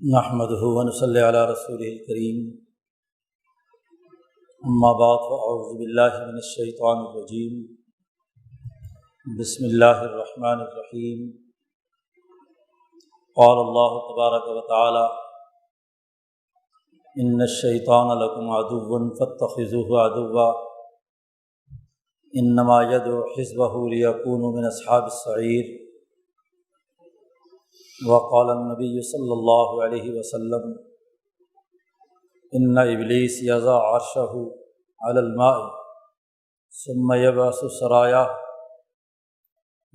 نحمدہ ونصلی علی رسولہ الکریم، اما بعد فاعوذ باللہ من الشیطان الرجیم، بسم اللہ الرحمن الرحیم۔ قال اللہ تبارک و تعالی ان الشیطان لکم عدو فاتخذوہ عدوا انما یدعو حزبہ لیکونوا من اصحاب السعیر۔ وقال النبی صلی اللہ علیہ وسلم ان ابلیس یضع عرشہ علی الماء ثم یبعث سرایہ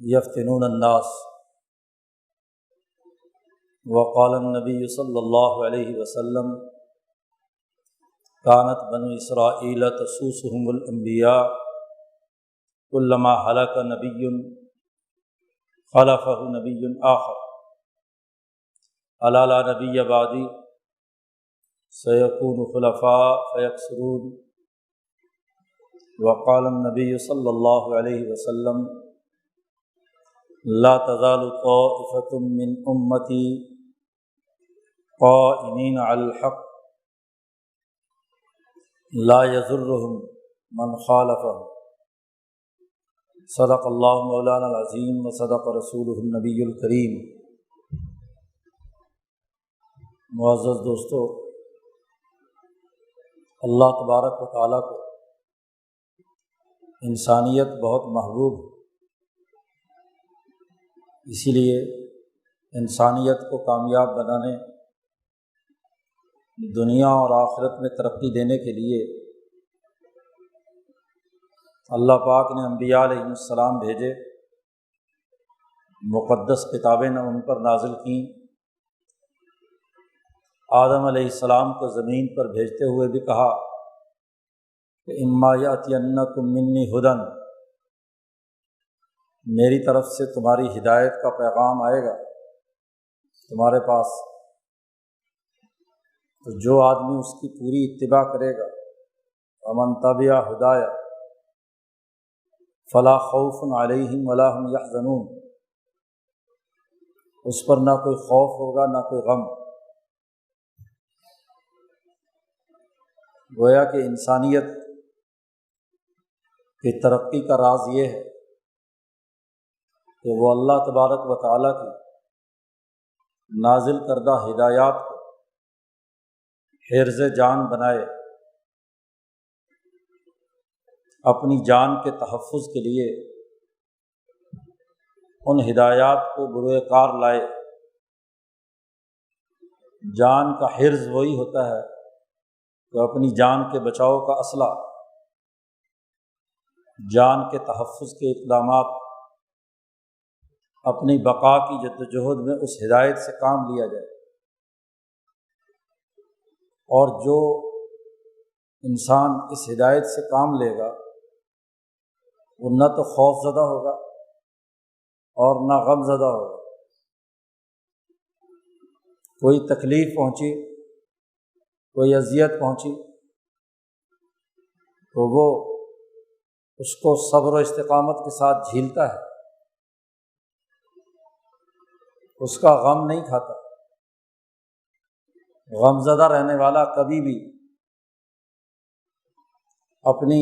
یفتنون الناس۔ وقال النبی صلی اللہ علیہ وسلم کانت بنو اسرائیل تسوسهم الانبیاء کلما ہلک نبی خلفہ نبی آخر الا لا نبی بعدی سیکون خلفاء فیکثرون۔ وقال النبی صلی اللہ علیہ وسلم لا تزال طائفة من امتی قائمین علی الحق لا یضرهم من خالفهم۔ صدق اللہ مولانا العظیم وصدق رسولہ النبی الکریم۔ معزز دوستو، اللہ تبارک و تعالیٰ کو انسانیت بہت محبوب ہے، اسی لیے انسانیت کو کامیاب بنانے، دنیا اور آخرت میں ترقی دینے کے لیے اللہ پاک نے انبیاء علیہ السلام بھیجے، مقدس کتابیں نے ان پر نازل کیں۔ آدم علیہ السلام کو زمین پر بھیجتے ہوئے بھی کہا کہ اما یأتینکم منی ھدی، میری طرف سے تمہاری ہدایت کا پیغام آئے گا تمہارے پاس، تو جو آدمی اس کی پوری اتباع کرے گا ومن تبع ھدایا فلا خوف علیہم ولا هم یحزنون، اس پر نہ کوئی خوف ہوگا نہ کوئی غم۔ گویا کہ انسانیت کی ترقی کا راز یہ ہے کہ وہ اللہ تبارک و تعالیٰ کی نازل کردہ ہدایات کو حرز جان بنائے، اپنی جان کے تحفظ کے لیے ان ہدایات کو بروئے کار لائے۔ جان کا حرز وہی ہوتا ہے تو اپنی جان کے بچاؤ کا اسلحہ، جان کے تحفظ کے اقدامات، اپنی بقا کی جدوجہد میں اس ہدایت سے کام لیا جائے۔ اور جو انسان اس ہدایت سے کام لے گا وہ نہ تو خوف زدہ ہوگا اور نہ غم زدہ ہوگا۔ کوئی تکلیف پہنچی، کوئی اذیت پہنچی تو وہ اس کو صبر و استقامت کے ساتھ جھیلتا ہے، اس کا غم نہیں کھاتا۔ غمزدہ رہنے والا کبھی بھی اپنی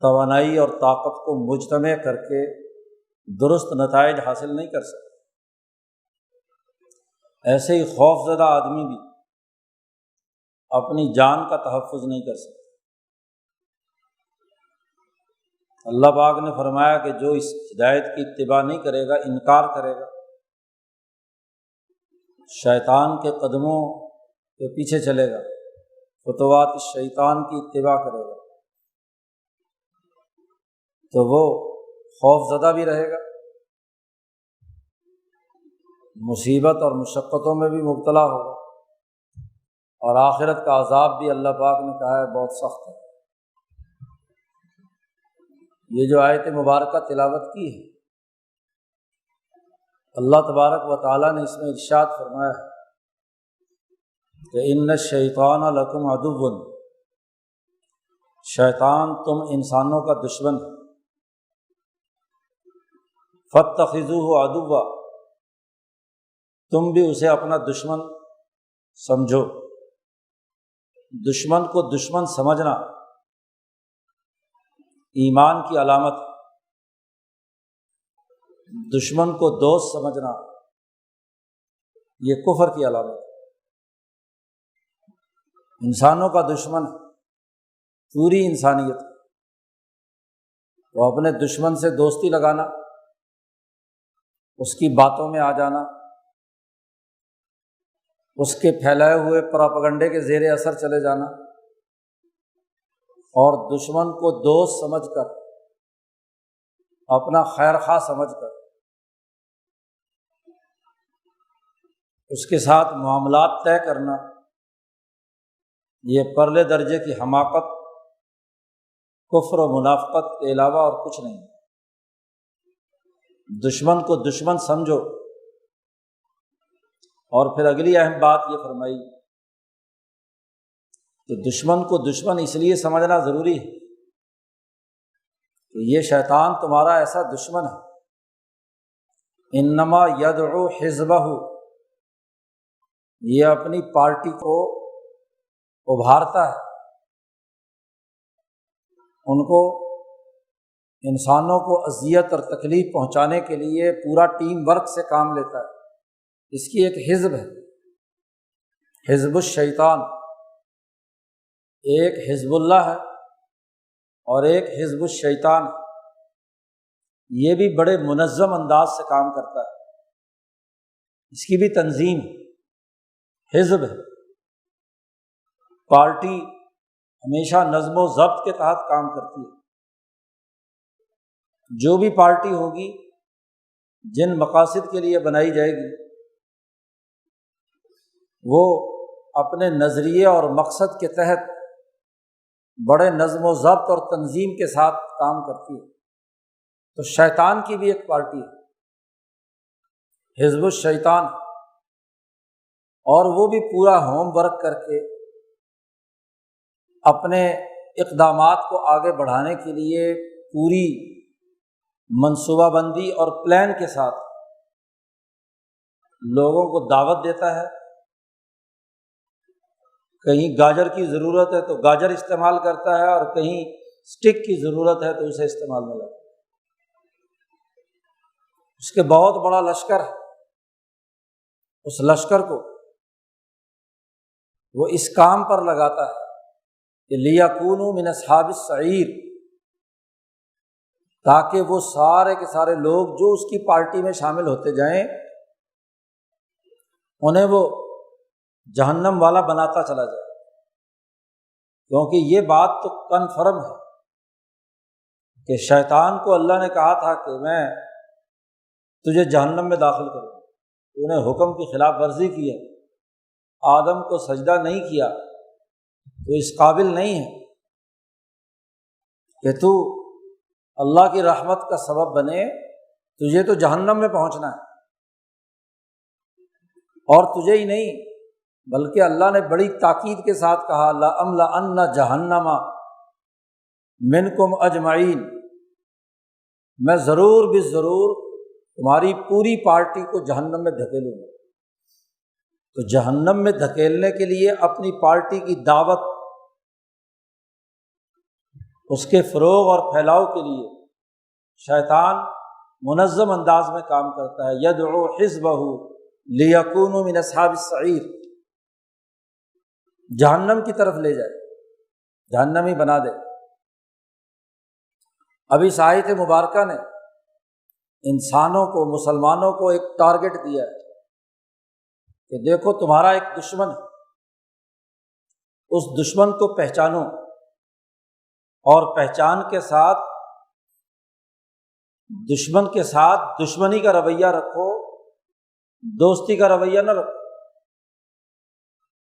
توانائی اور طاقت کو مجتمع کر کے درست نتائج حاصل نہیں کر سکتا۔ ایسے ہی خوف زدہ آدمی بھی اپنی جان کا تحفظ نہیں کر سکتا۔ اللہ پاک نے فرمایا کہ جو اس ہدایت کی اتباع نہیں کرے گا، انکار کرے گا، شیطان کے قدموں کے پیچھے چلے گا، خطوات الشیطان کی اتباع کرے گا، تو وہ خوف زدہ بھی رہے گا، مصیبت اور مشقتوں میں بھی مبتلا ہوگا، اور آخرت کا عذاب بھی اللہ پاک نے کہا ہے بہت سخت ہے۔ یہ جو آیت مبارکہ تلاوت کی ہے، اللہ تبارک و تعالیٰ نے اس میں ارشاد فرمایا ہے کہ ان الشیطان لکم عدو، شیطان تم انسانوں کا دشمن ہے، فاتخذوہ عدوا، تم بھی اسے اپنا دشمن سمجھو۔ دشمن کو دشمن سمجھنا ایمان کی علامت، دشمن کو دوست سمجھنا یہ کفر کی علامت۔ انسانوں کا دشمن پوری انسانیت، تو اپنے دشمن سے دوستی لگانا، اس کی باتوں میں آ جانا، اس کے پھیلائے ہوئے پراپیگنڈے کے زیر اثر چلے جانا، اور دشمن کو دوست سمجھ کر، اپنا خیر خواہ سمجھ کر اس کے ساتھ معاملات طے کرنا، یہ پرلے درجے کی حماقت، کفر و منافقت کے علاوہ اور کچھ نہیں۔ دشمن کو دشمن سمجھو۔ اور پھر اگلی اہم بات یہ فرمائی کہ دشمن کو دشمن اس لیے سمجھنا ضروری ہے کہ یہ شیطان تمہارا ایسا دشمن ہے، انما یدعو حزبہ، یہ اپنی پارٹی کو ابھارتا ہے، ان کو، انسانوں کو اذیت اور تکلیف پہنچانے کے لیے پورا ٹیم ورک سے کام لیتا ہے۔ اس کی ایک حزب ہے، حزب الشیطان، ایک حزب اللہ ہے اور ایک حزب الشیطان، یہ بھی بڑے منظم انداز سے کام کرتا ہے، اس کی بھی تنظیم حزب ہے۔ پارٹی ہمیشہ نظم و ضبط کے تحت کام کرتی ہے۔ جو بھی پارٹی ہوگی جن مقاصد کے لیے بنائی جائے گی، وہ اپنے نظریے اور مقصد کے تحت بڑے نظم و ضبط اور تنظیم کے ساتھ کام کرتی ہے۔ تو شیطان کی بھی ایک پارٹی ہے، حزب الشیطان، اور وہ بھی پورا ہوم ورک کر کے اپنے اقدامات کو آگے بڑھانے کے لیے پوری منصوبہ بندی اور پلان کے ساتھ لوگوں کو دعوت دیتا ہے۔ کہیں گاجر کی ضرورت ہے تو گاجر استعمال کرتا ہے، اور کہیں سٹک کی ضرورت ہے تو اسے استعمال میں لاتا ہے۔ اس کے بہت بڑا لشکر ہے، اس لشکر کو وہ اس کام پر لگاتا ہے کہ لِیَکُونُوا مِنْ أَصْحَابِ السَّعِیرِ، تاکہ وہ سارے کے سارے لوگ جو اس کی پارٹی میں شامل ہوتے جائیں، انہیں وہ جہنم والا بناتا چلا جائے۔ کیونکہ یہ بات تو کنفرم ہے کہ شیطان کو اللہ نے کہا تھا کہ میں تجھے جہنم میں داخل کروں، تو انہیں حکم کی خلاف ورزی کی ہے، آدم کو سجدہ نہیں کیا، تو اس قابل نہیں ہے کہ تو اللہ کی رحمت کا سبب بنے، تجھے تو جہنم میں پہنچنا ہے۔ اور تجھے ہی نہیں بلکہ اللہ نے بڑی تاکید کے ساتھ کہا لَأَمْلَأَنَّ جَهَنَّمَ مِنْكُمْ أَجْمَعِينَ، میں ضرور بالضرور تمہاری پوری پارٹی کو جہنم میں دھکیلوں گا۔ تو جہنم میں دھکیلنے کے لیے اپنی پارٹی کی دعوت، اس کے فروغ اور پھیلاؤ کے لیے شیطان منظم انداز میں کام کرتا ہے، یدعو حزبہ لیکونوا من اصحاب السعیر، جہنم کی طرف لے جائے، جہنمی بنا دے۔ اب اس آیت مبارکہ نے انسانوں کو، مسلمانوں کو ایک ٹارگٹ دیا ہے کہ دیکھو تمہارا ایک دشمن ہے، اس دشمن کو پہچانو، اور پہچان کے ساتھ دشمن کے ساتھ دشمنی کا رویہ رکھو، دوستی کا رویہ نہ رکھو۔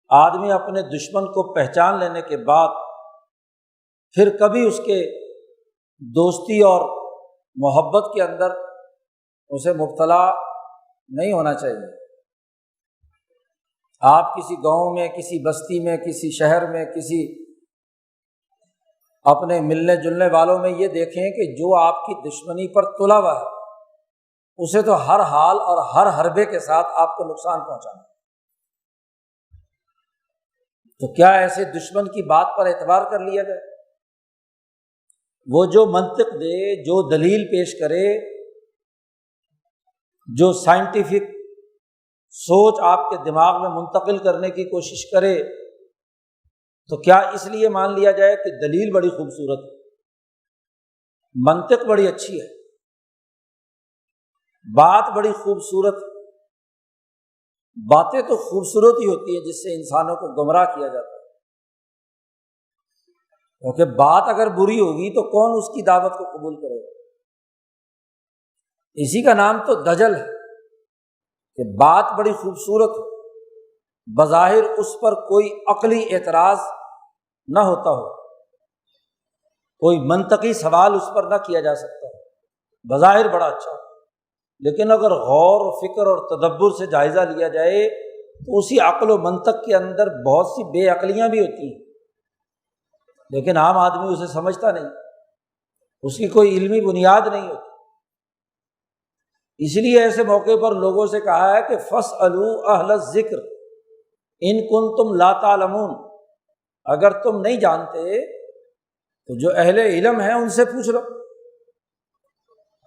آدمی اپنے دشمن کو پہچان لینے کے بعد پھر کبھی اس کے دوستی اور محبت کے اندر اسے مبتلا نہیں ہونا چاہیے۔ آپ کسی گاؤں میں، کسی بستی میں، کسی شہر میں، کسی اپنے ملنے جلنے والوں میں یہ دیکھیں کہ جو آپ کی دشمنی پر تلا ہوا ہے، اسے تو ہر حال اور ہر حربے کے ساتھ آپ کو نقصان پہنچانا ہے۔ تو کیا ایسے دشمن کی بات پر اعتبار کر لیا جائے؟ وہ جو منطق دے، جو دلیل پیش کرے، جو سائنٹیفک سوچ آپ کے دماغ میں منتقل کرنے کی کوشش کرے، تو کیا اس لیے مان لیا جائے کہ دلیل بڑی خوبصورت ہے، منطق بڑی اچھی ہے، بات بڑی خوبصورت ہے؟ باتیں تو خوبصورت ہی ہوتی ہیں جس سے انسانوں کو گمراہ کیا جاتا ہے، کیونکہ بات اگر بری ہوگی تو کون اس کی دعوت کو قبول کرے گا؟ اسی کا نام تو دجل ہے کہ بات بڑی خوبصورت ہو، بظاہر اس پر کوئی عقلی اعتراض نہ ہوتا ہو، کوئی منطقی سوال اس پر نہ کیا جا سکتا ہو، بظاہر بڑا اچھا ہو، لیکن اگر غور و فکر اور تدبر سے جائزہ لیا جائے تو اسی عقل و منطق کے اندر بہت سی بے عقلیاں بھی ہوتی ہیں، لیکن عام آدمی اسے سمجھتا نہیں، اس کی کوئی علمی بنیاد نہیں ہوتی۔ اس لیے ایسے موقع پر لوگوں سے کہا ہے کہ فاسألوا اہل الذکر ان کنتم لا تعلمون، اگر تم نہیں جانتے تو جو اہل علم ہیں ان سے پوچھ لو،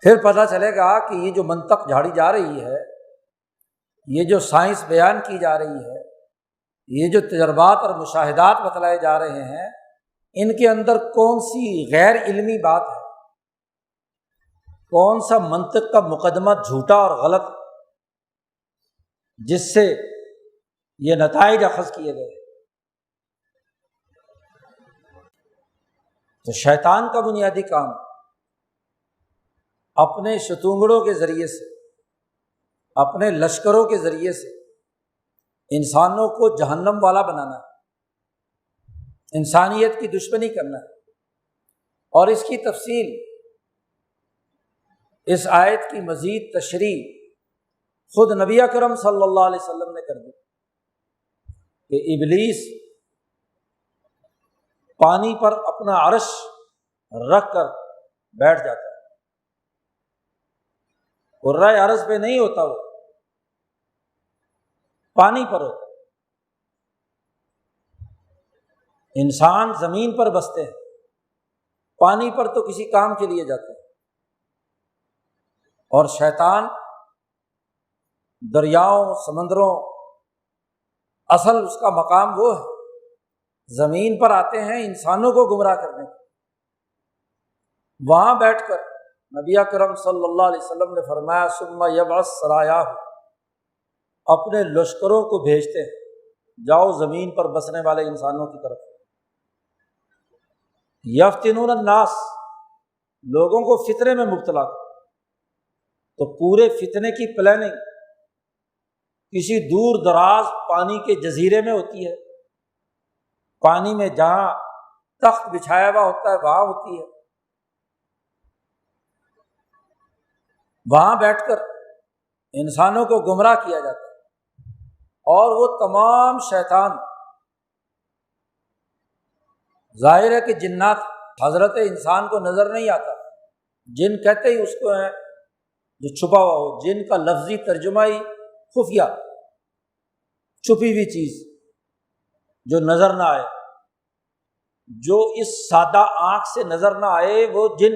پھر پتہ چلے گا کہ یہ جو منطق جھاڑی جا رہی ہے، یہ جو سائنس بیان کی جا رہی ہے، یہ جو تجربات اور مشاہدات بتلائے جا رہے ہیں، ان کے اندر کون سی غیر علمی بات ہے، کون سا منطق کا مقدمہ جھوٹا اور غلط جس سے یہ نتائج اخذ کیے گئے۔ تو شیطان کا بنیادی کام اپنے شتونگڑوں کے ذریعے سے، اپنے لشکروں کے ذریعے سے انسانوں کو جہنم والا بنانا ہے، انسانیت کی دشمنی کرنا ہے، اور اس کی تفصیل اس آیت کی مزید تشریح خود نبی اکرم صلی اللہ علیہ وسلم نے کر دی کہ ابلیس پانی پر اپنا عرش رکھ کر بیٹھ جاتا ہے، کرۂ عرش پہ نہیں ہوتا، وہ پانی پر ہوتا ہے۔ انسان زمین پر بستے ہیں، پانی پر تو کسی کام کے لیے جاتے ہیں، اور شیطان دریاؤں، سمندروں، اصل اس کا مقام وہ ہے، زمین پر آتے ہیں انسانوں کو گمراہ کرنے کے۔ وہاں بیٹھ کر نبی اکرم صلی اللہ علیہ وسلم نے فرمایا ثم یبعث سرایاہ، اپنے لشکروں کو بھیجتے ہیں، جاؤ زمین پر بسنے والے انسانوں کی طرف، یفتنون الناس، لوگوں کو فتنے میں مبتلا کر۔ تو پورے فتنے کی پلاننگ کسی دور دراز پانی کے جزیرے میں ہوتی ہے، پانی میں جہاں تخت بچھایا ہوا ہوتا ہے وہاں ہوتی ہے، وہاں بیٹھ کر انسانوں کو گمراہ کیا جاتا ہے، اور وہ تمام شیطان، ظاہر ہے کہ جنات حضرت انسان کو نظر نہیں آتا، جن کہتے ہی اس کو ہیں جو چھپا ہوا ہو، جن کا لفظی ترجمہ ہی خفیہ، چھپی ہوئی چیز جو نظر نہ آئے، جو اس سادہ آنکھ سے نظر نہ آئے، وہ جن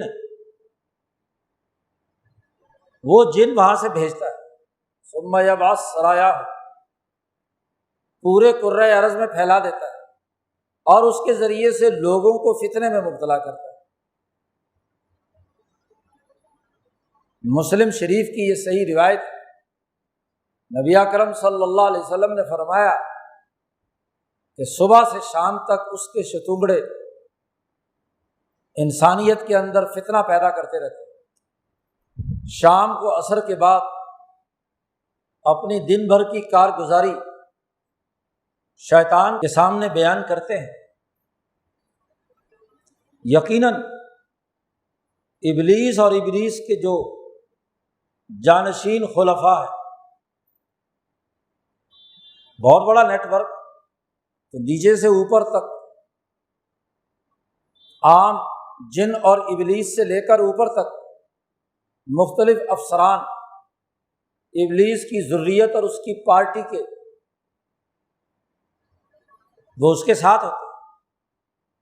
وہاں سے بھیجتا ہے۔ ثم یبعث سرایاہ، پورے کرۂ ارض میں پھیلا دیتا ہے، اور اس کے ذریعے سے لوگوں کو فتنے میں مبتلا کرتا ہے۔ مسلم شریف کی یہ صحیح روایت، نبی اکرم صلی اللہ علیہ وسلم نے فرمایا کہ صبح سے شام تک اس کے شتونگڑے انسانیت کے اندر فتنہ پیدا کرتے رہتے ہیں، شام کو عصر کے بعد اپنی دن بھر کی کارگزاری شیطان کے سامنے بیان کرتے ہیں۔ یقیناً ابلیس اور ابلیس کے جو جانشین خلفاء ہے، بہت بڑا نیٹ ورک، تو نیچے سے اوپر تک عام جن اور ابلیس سے لے کر اوپر تک مختلف افسران ابلیس کی ذریت اور اس کی پارٹی کے وہ اس کے ساتھ ہوتے ہیں،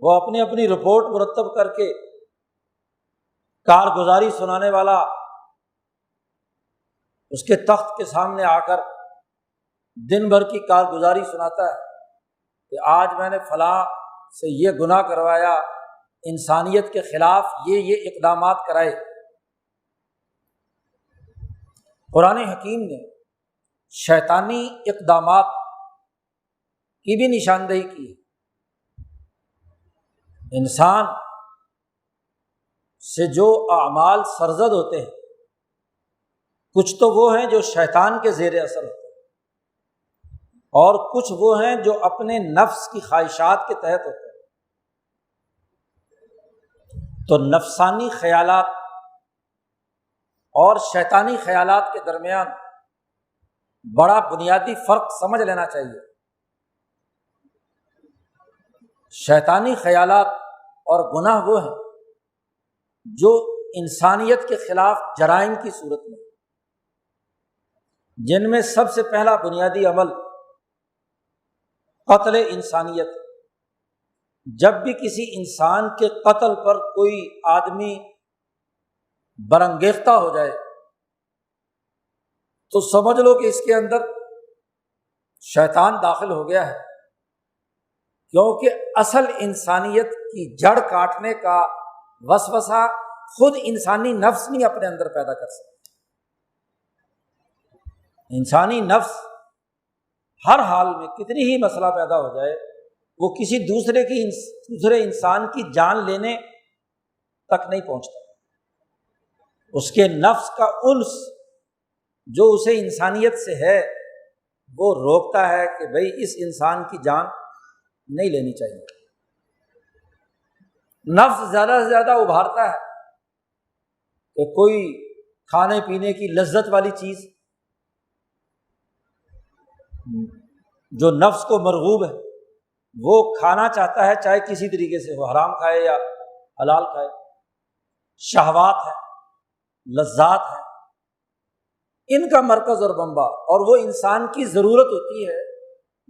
وہ اپنی اپنی رپورٹ مرتب کر کے کارگزاری سنانے والا اس کے تخت کے سامنے آ کر دن بھر کی کارگزاری سناتا ہے کہ آج میں نے فلاں سے یہ گناہ کروایا، انسانیت کے خلاف یہ اقدامات کرائے۔ قرآن حکیم نے شیطانی اقدامات کی بھی نشاندہی کی ہے۔ انسان سے جو اعمال سرزد ہوتے ہیں، کچھ تو وہ ہیں جو شیطان کے زیر اثر ہوتے ہیں، اور کچھ وہ ہیں جو اپنے نفس کی خواہشات کے تحت ہوتے ہیں۔ تو نفسانی خیالات اور شیطانی خیالات کے درمیان بڑا بنیادی فرق سمجھ لینا چاہیے۔ شیطانی خیالات اور گناہ وہ ہیں جو انسانیت کے خلاف جرائم کی صورت میں، جن میں سب سے پہلا بنیادی عمل قتل انسانیت۔ جب بھی کسی انسان کے قتل پر کوئی آدمی برانگیختہ ہو جائے تو سمجھ لو کہ اس کے اندر شیطان داخل ہو گیا ہے، کیونکہ اصل انسانیت کی جڑ کاٹنے کا وسوسہ خود انسانی نفس نہیں اپنے اندر پیدا کر سکتا۔ انسانی نفس ہر حال میں کتنی ہی مسئلہ پیدا ہو جائے، وہ کسی دوسرے انسان کی جان لینے تک نہیں پہنچتا۔ اس کے نفس کا انس جو اسے انسانیت سے ہے وہ روکتا ہے کہ بھئی اس انسان کی جان نہیں لینی چاہیے۔ نفس زیادہ سے زیادہ ابھارتا ہے کہ کوئی کھانے پینے کی لذت والی چیز جو نفس کو مرغوب ہے وہ کھانا چاہتا ہے، چاہے کسی طریقے سے ہو، حرام کھائے یا حلال کھائے۔ شہوات ہے، لذات ہے، ان کا مرکز اور منبع، اور وہ انسان کی ضرورت ہوتی ہے،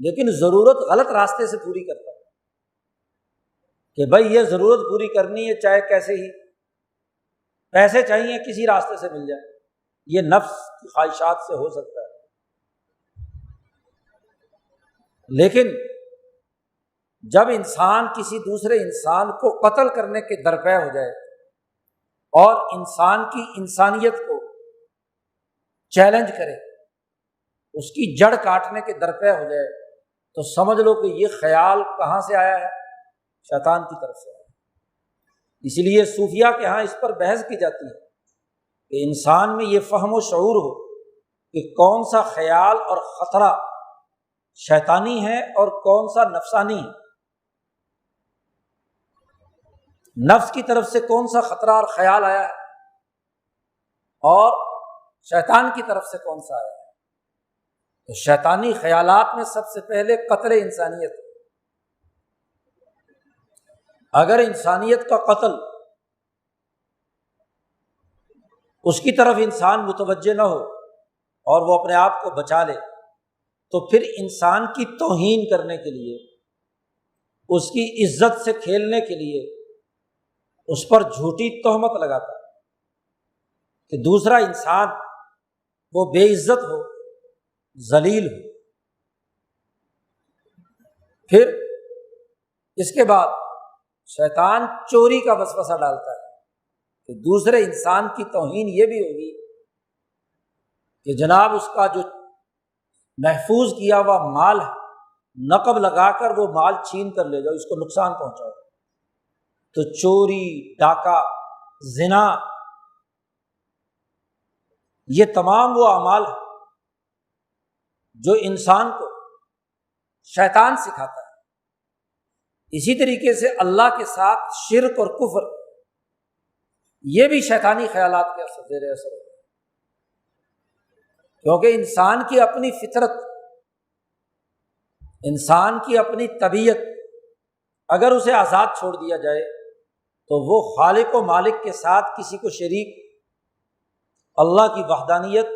لیکن ضرورت غلط راستے سے پوری کرتا ہے کہ بھائی یہ ضرورت پوری کرنی ہے چاہے کیسے ہی، پیسے چاہیے کسی راستے سے مل جائے، یہ نفس کی خواہشات سے ہو سکتا ہے۔ لیکن جب انسان کسی دوسرے انسان کو قتل کرنے کے درپے ہو جائے اور انسان کی انسانیت کو چیلنج کرے، اس کی جڑ کاٹنے کے درپے ہو جائے، تو سمجھ لو کہ یہ خیال کہاں سے آیا ہے؟ شیطان کی طرف سے آیا ہے۔ اس لیے صوفیہ کے ہاں اس پر بحث کی جاتی ہے کہ انسان میں یہ فہم و شعور ہو کہ کون سا خیال اور خطرہ شیطانی ہے اور کون سا نفسانی ہے، نفس کی طرف سے کون سا خطرہ اور خیال آیا ہے اور شیطان کی طرف سے کون سا آیا ہے۔ تو شیطانی خیالات میں سب سے پہلے قتل انسانیت۔ اگر انسانیت کا قتل اس کی طرف انسان متوجہ نہ ہو اور وہ اپنے آپ کو بچا لے، تو پھر انسان کی توہین کرنے کے لیے، اس کی عزت سے کھیلنے کے لیے اس پر جھوٹی تہمت لگاتا ہے کہ دوسرا انسان وہ بے عزت ہو، ذلیل ہو۔ پھر اس کے بعد شیطان چوری کا وسوسہ ڈالتا ہے کہ دوسرے انسان کی توہین یہ بھی ہوگی کہ جناب اس کا جو محفوظ کیا ہوا مال ہے، نقب لگا کر وہ مال چھین کر لے جاؤ، اس کو نقصان پہنچاؤ۔ تو چوری، ڈاکہ، زنا، یہ تمام وہ اعمال ہیں جو انسان کو شیطان سکھاتا ہے۔ اسی طریقے سے اللہ کے ساتھ شرک اور کفر، یہ بھی شیطانی خیالات کے زیر اثر ہوتا ہے، کیونکہ انسان کی اپنی فطرت، انسان کی اپنی طبیعت اگر اسے آزاد چھوڑ دیا جائے تو وہ خالق و مالک کے ساتھ کسی کو شریک، اللہ کی وحدانیت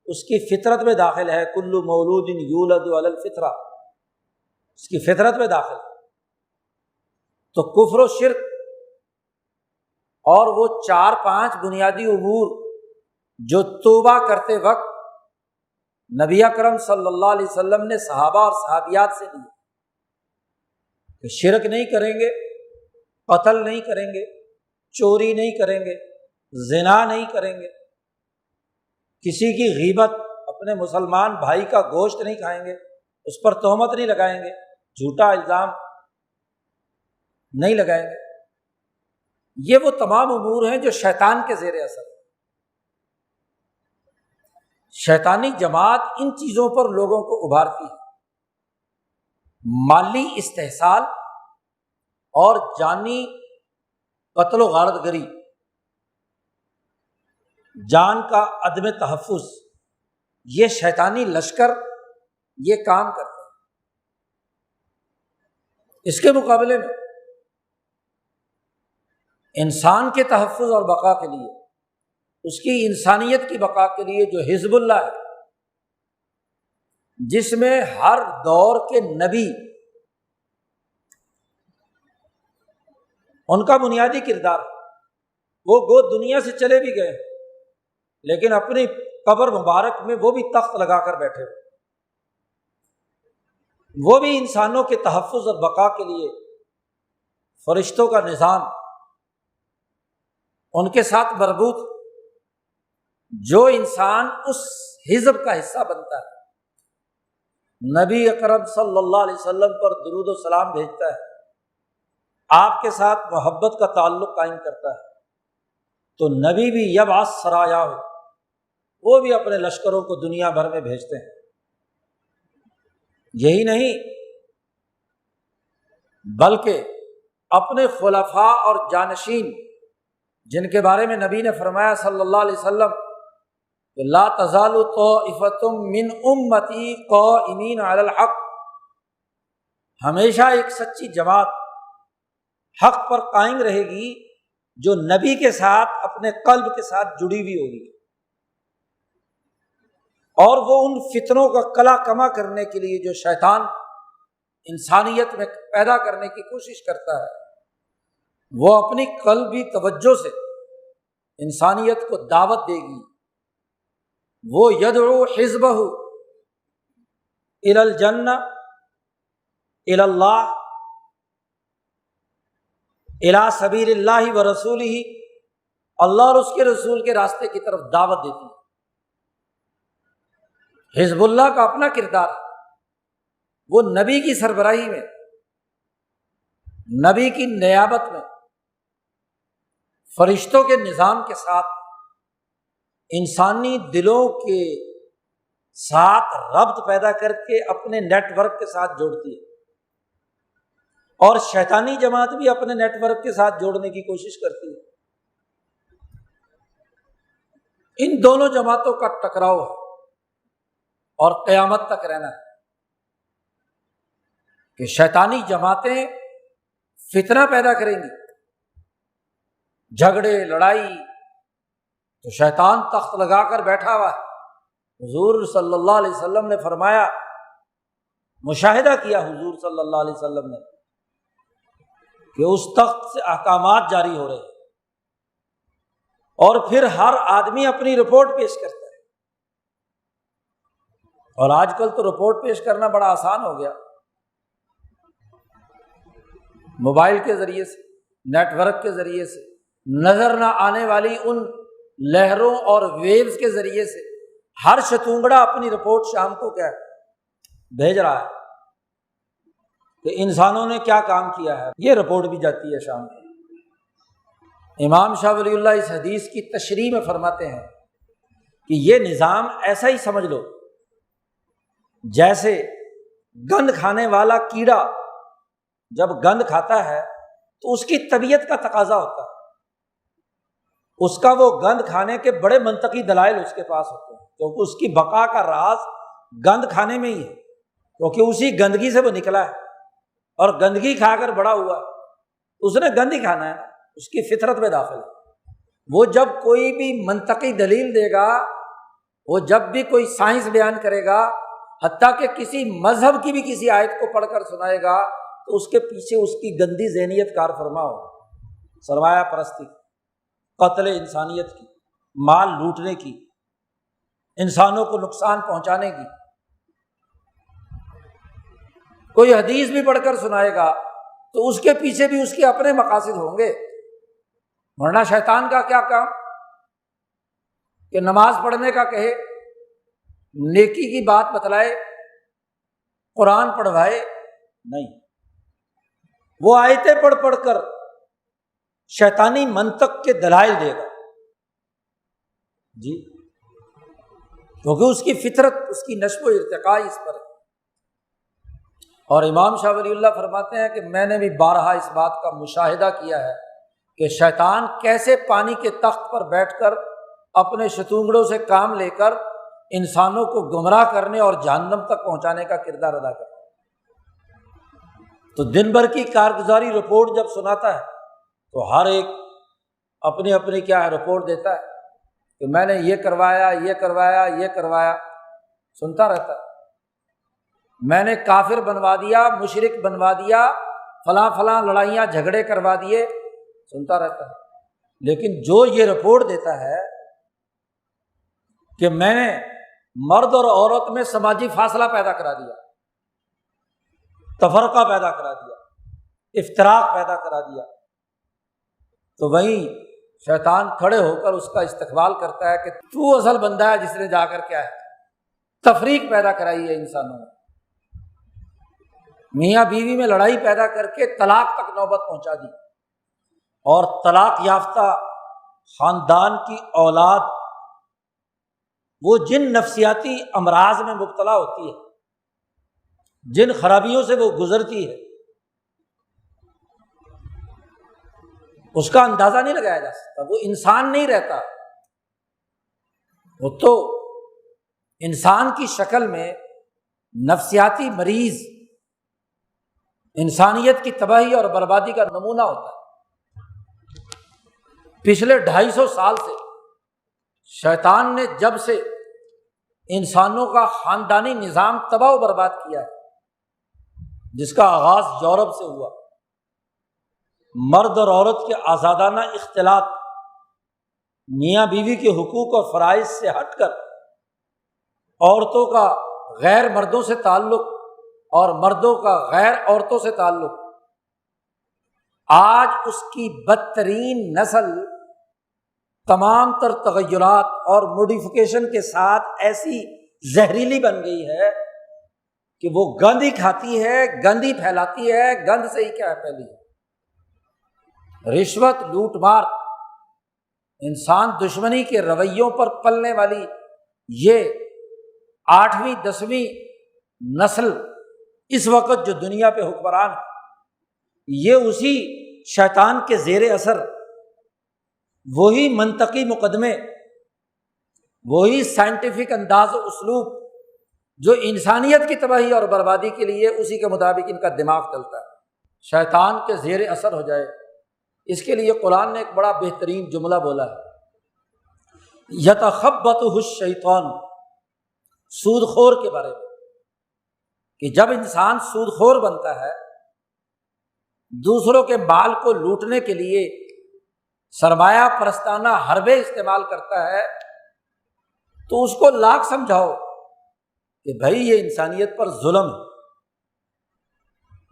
اس کی فطرت میں داخل ہے۔ کل مولود یولد علی الفطرہ، اس کی فطرت میں داخل ہے۔ تو کفر و شرک اور وہ 4-5 بنیادی امور جو توبہ کرتے وقت نبی اکرم صلی اللہ علیہ وسلم نے صحابہ اور صحابیات سے لیے کہ شرک نہیں کریں گے، قتل نہیں کریں گے، چوری نہیں کریں گے، زنا نہیں کریں گے، کسی کی غیبت، اپنے مسلمان بھائی کا گوشت نہیں کھائیں گے، اس پر تہمت نہیں لگائیں گے، جھوٹا الزام نہیں لگائیں گے۔ یہ وہ تمام امور ہیں جو شیطان کے زیر اثر ہیں۔ شیطانی جماعت ان چیزوں پر لوگوں کو ابھارتی ہے، مالی استحصال اور جانی قتل و غارت گری، جان کا عدم تحفظ، یہ شیطانی لشکر یہ کام کرتے ہیں۔ اس کے مقابلے میں انسان کے تحفظ اور بقا کے لیے، اس کی انسانیت کی بقا کے لیے جو حزب اللہ ہے، جس میں ہر دور کے نبی ان کا بنیادی کردار ہے، وہ گو دنیا سے چلے بھی گئے لیکن اپنی قبر مبارک میں وہ بھی تخت لگا کر بیٹھے ہوئے، وہ بھی انسانوں کے تحفظ اور بقا کے لیے فرشتوں کا نظام ان کے ساتھ مربوط، جو انسان اس حزب کا حصہ بنتا ہے، نبی اکرم صلی اللہ علیہ وسلم پر درود و سلام بھیجتا ہے، آپ کے ساتھ محبت کا تعلق قائم کرتا ہے، تو نبی بھی یبعث سرایاہ، وہ بھی اپنے لشکروں کو دنیا بھر میں بھیجتے ہیں۔ یہی نہیں بلکہ اپنے خلفاء اور جانشین، جن کے بارے میں نبی نے فرمایا صلی اللہ علیہ وسلم کہ لا تزال طائفۃ من امتی قائمین علی الحق، ہمیشہ ایک سچی جماعت حق پر قائم رہے گی جو نبی کے ساتھ اپنے قلب کے ساتھ جڑی ہوئی ہوگی، اور وہ ان فتنوں کا کلا کما کرنے کے لیے جو شیطان انسانیت میں پیدا کرنے کی کوشش کرتا ہے، وہ اپنی قلبی توجہ سے انسانیت کو دعوت دے گی۔ وہ یدعو حزبہ الی الجنہ، الی اللہ، الی سبیل اللہ ورسولہ، اللہ اور اس کے رسول کے راستے کی طرف دعوت دیتی ہے۔ حزب اللہ کا اپنا کردار ہے، وہ نبی کی سربراہی میں، نبی کی نیابت میں، فرشتوں کے نظام کے ساتھ انسانی دلوں کے ساتھ ربط پیدا کر کے اپنے نیٹ ورک کے ساتھ جوڑتی ہے، اور شیطانی جماعت بھی اپنے نیٹ ورک کے ساتھ جوڑنے کی کوشش کرتی ہے۔ ان دونوں جماعتوں کا ٹکراؤ ہے اور قیامت تک رہنا ہے کہ شیطانی جماعتیں فتنہ پیدا کریں گی، جھگڑے لڑائی، تو شیطان تخت لگا کر بیٹھا ہوا ہے۔ حضور صلی اللہ علیہ وسلم نے فرمایا، مشاہدہ کیا حضور صلی اللہ علیہ وسلم نے کہ اس تخت سے احکامات جاری ہو رہے ہیں، اور پھر ہر آدمی اپنی رپورٹ پیش کرتا ہے، اور آج کل تو رپورٹ پیش کرنا بڑا آسان ہو گیا، موبائل کے ذریعے سے، نیٹ ورک کے ذریعے سے، نظر نہ آنے والی ان لہروں اور ویوز کے ذریعے سے ہر شتونگڑا اپنی رپورٹ شام کو کیا بھیج رہا ہے کہ انسانوں نے کیا کام کیا ہے، یہ رپورٹ بھی جاتی ہے شام کو۔ امام شاہ ولی اللہ اس حدیث کی تشریح میں فرماتے ہیں کہ یہ نظام ایسا ہی سمجھ لو جیسے گند کھانے والا کیڑا جب گند کھاتا ہے تو اس کی طبیعت کا تقاضا ہوتا ہے، اس کا وہ گند کھانے کے بڑے منطقی دلائل اس کے پاس ہوتے ہیں، کیونکہ اس کی بقا کا راز گند کھانے میں ہی ہے، کیونکہ اسی گندگی سے وہ نکلا ہے اور گندگی کھا کر بڑا ہوا ہے، اس نے گند ہی کھانا ہے، اس کی فطرت میں داخل ہے۔ وہ جب کوئی بھی منطقی دلیل دے گا، وہ جب بھی کوئی سائنس بیان کرے گا، حتیٰ کہ کسی مذہب کی بھی کسی آیت کو پڑھ کر سنائے گا تو اس کے پیچھے اس کی گندی ذہنیت کار فرما ہوگا، سرمایہ پرستی، قتل انسانیت کی، مال لوٹنے کی، انسانوں کو نقصان پہنچانے کی۔ کوئی حدیث بھی پڑھ کر سنائے گا تو اس کے پیچھے بھی اس کے اپنے مقاصد ہوں گے، ورنہ شیطان کا کیا کام کہ نماز پڑھنے کا کہے، نیکی کی بات بتلائے، قرآن پڑھوائے؟ نہیں، وہ آیتیں پڑھ پڑھ کر شیطانی منطق کے دلائل دے گا جی، کیونکہ اس کی فطرت، اس کی نشو و ارتقاء اس پر ہے۔ اور امام شاہ ولی اللہ فرماتے ہیں کہ میں نے بھی بارہا اس بات کا مشاہدہ کیا ہے کہ شیطان کیسے پانی کے تخت پر بیٹھ کر اپنے شتونگڑوں سے کام لے کر انسانوں کو گمراہ کرنے اور جہنم تک پہنچانے کا کردار ادا کرتا ہے۔ تو دن بھر کی کارگزاری رپورٹ جب سناتا ہے تو ہر ایک اپنی اپنی کیا ہے رپورٹ دیتا ہے کہ میں نے یہ کروایا، یہ کروایا، یہ کروایا، سنتا رہتا ہے۔ میں نے کافر بنوا دیا، مشرک بنوا دیا، فلاں فلاں لڑائیاں جھگڑے کروا دیے، سنتا رہتا ہے۔ لیکن جو یہ رپورٹ دیتا ہے کہ میں نے مرد اور عورت میں سماجی فاصلہ پیدا کرا دیا، تفرقہ پیدا کرا دیا، افتراق پیدا کرا دیا، تو وہیں شیطان کھڑے ہو کر اس کا استقبال کرتا ہے کہ تو اصل بندہ ہے جس نے جا کر کیا ہے تفریق پیدا کرائی ہے انسانوں میں، میاں بیوی میں لڑائی پیدا کر کے طلاق تک نوبت پہنچا دی، اور طلاق یافتہ خاندان کی اولاد وہ جن نفسیاتی امراض میں مبتلا ہوتی ہے، جن خرابیوں سے وہ گزرتی ہے، اس کا اندازہ نہیں لگایا جا سکتا۔ وہ انسان نہیں رہتا، وہ تو انسان کی شکل میں نفسیاتی مریض، انسانیت کی تباہی اور بربادی کا نمونہ ہوتا ہے۔ پچھلے 250 سال سے شیطان نے جب سے انسانوں کا خاندانی نظام تباہ و برباد کیا ہے، جس کا آغاز یورپ سے ہوا، مرد اور عورت کے آزادانہ اختلاط، میاں بیوی کے حقوق اور فرائض سے ہٹ کر عورتوں کا غیر مردوں سے تعلق اور مردوں کا غیر عورتوں سے تعلق، آج اس کی بدترین نسل تمام تر تغیرات اور موڈیفیکیشن کے ساتھ ایسی زہریلی بن گئی ہے کہ وہ گند ہی کھاتی ہے، گند ہی پھیلاتی ہے، گند سے ہی کیا ہے پھیلی ہے۔ رشوت، لوٹ مار، انسان دشمنی کے رویوں پر پلنے والی یہ 8ویں 10ویں نسل اس وقت جو دنیا پہ حکمران ہے، یہ اسی شیطان کے زیر اثر، وہی منطقی مقدمے، وہی سائنٹیفک انداز و اسلوب جو انسانیت کی تباہی اور بربادی کے لیے اسی کے مطابق ان کا دماغ چلتا ہے، شیطان کے زیر اثر ہو جائے۔ اس کے لیے قرآن نے ایک بڑا بہترین جملہ بولا ہے، یتخبطہ الشیطان، سود خور کے بارے میں، کہ جب انسان سود خور بنتا ہے، دوسروں کے مال کو لوٹنے کے لیے سرمایہ پرستانہ حربے استعمال کرتا ہے، تو اس کو لاکھ سمجھاؤ کہ بھائی یہ انسانیت پر ظلم ہے،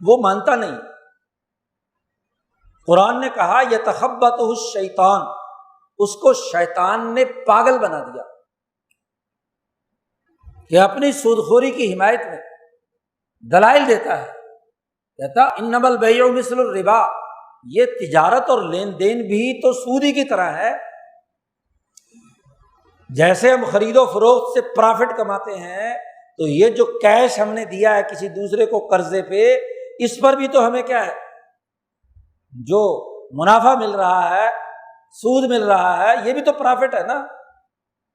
وہ مانتا نہیں۔ قرآن نے کہا یتخبطہ الشیطان، اس کو شیطان نے پاگل بنا دیا کہ اپنی سودخوری کی حمایت میں دلائل دیتا ہے، کہتا انما البیع مثل الربا، یہ تجارت اور لین دین بھی تو سودی کی طرح ہے، جیسے ہم خرید و فروخت سے پرافٹ کماتے ہیں، تو یہ جو کیش ہم نے دیا ہے کسی دوسرے کو قرضے پہ، اس پر بھی تو ہمیں کیا ہے جو منافع مل رہا ہے، سود مل رہا ہے، یہ بھی تو پرافٹ ہے نا،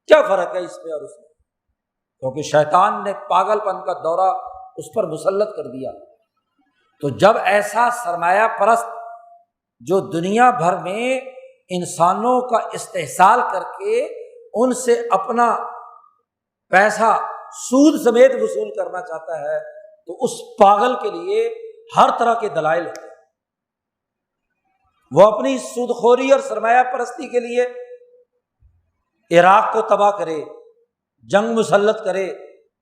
کیا فرق ہے اس میں اور اس میں؟ کیونکہ شیطان نے پاگل پن کا دورہ اس پر مسلط کر دیا۔ تو جب ایسا سرمایہ پرست جو دنیا بھر میں انسانوں کا استحصال کر کے ان سے اپنا پیسہ سود سمیت وصول کرنا چاہتا ہے تو اس پاگل کے لیے ہر طرح کے دلائل ہوتے ہیں۔ وہ اپنی سود خوری اور سرمایہ پرستی کے لیے عراق کو تباہ کرے، جنگ مسلط کرے،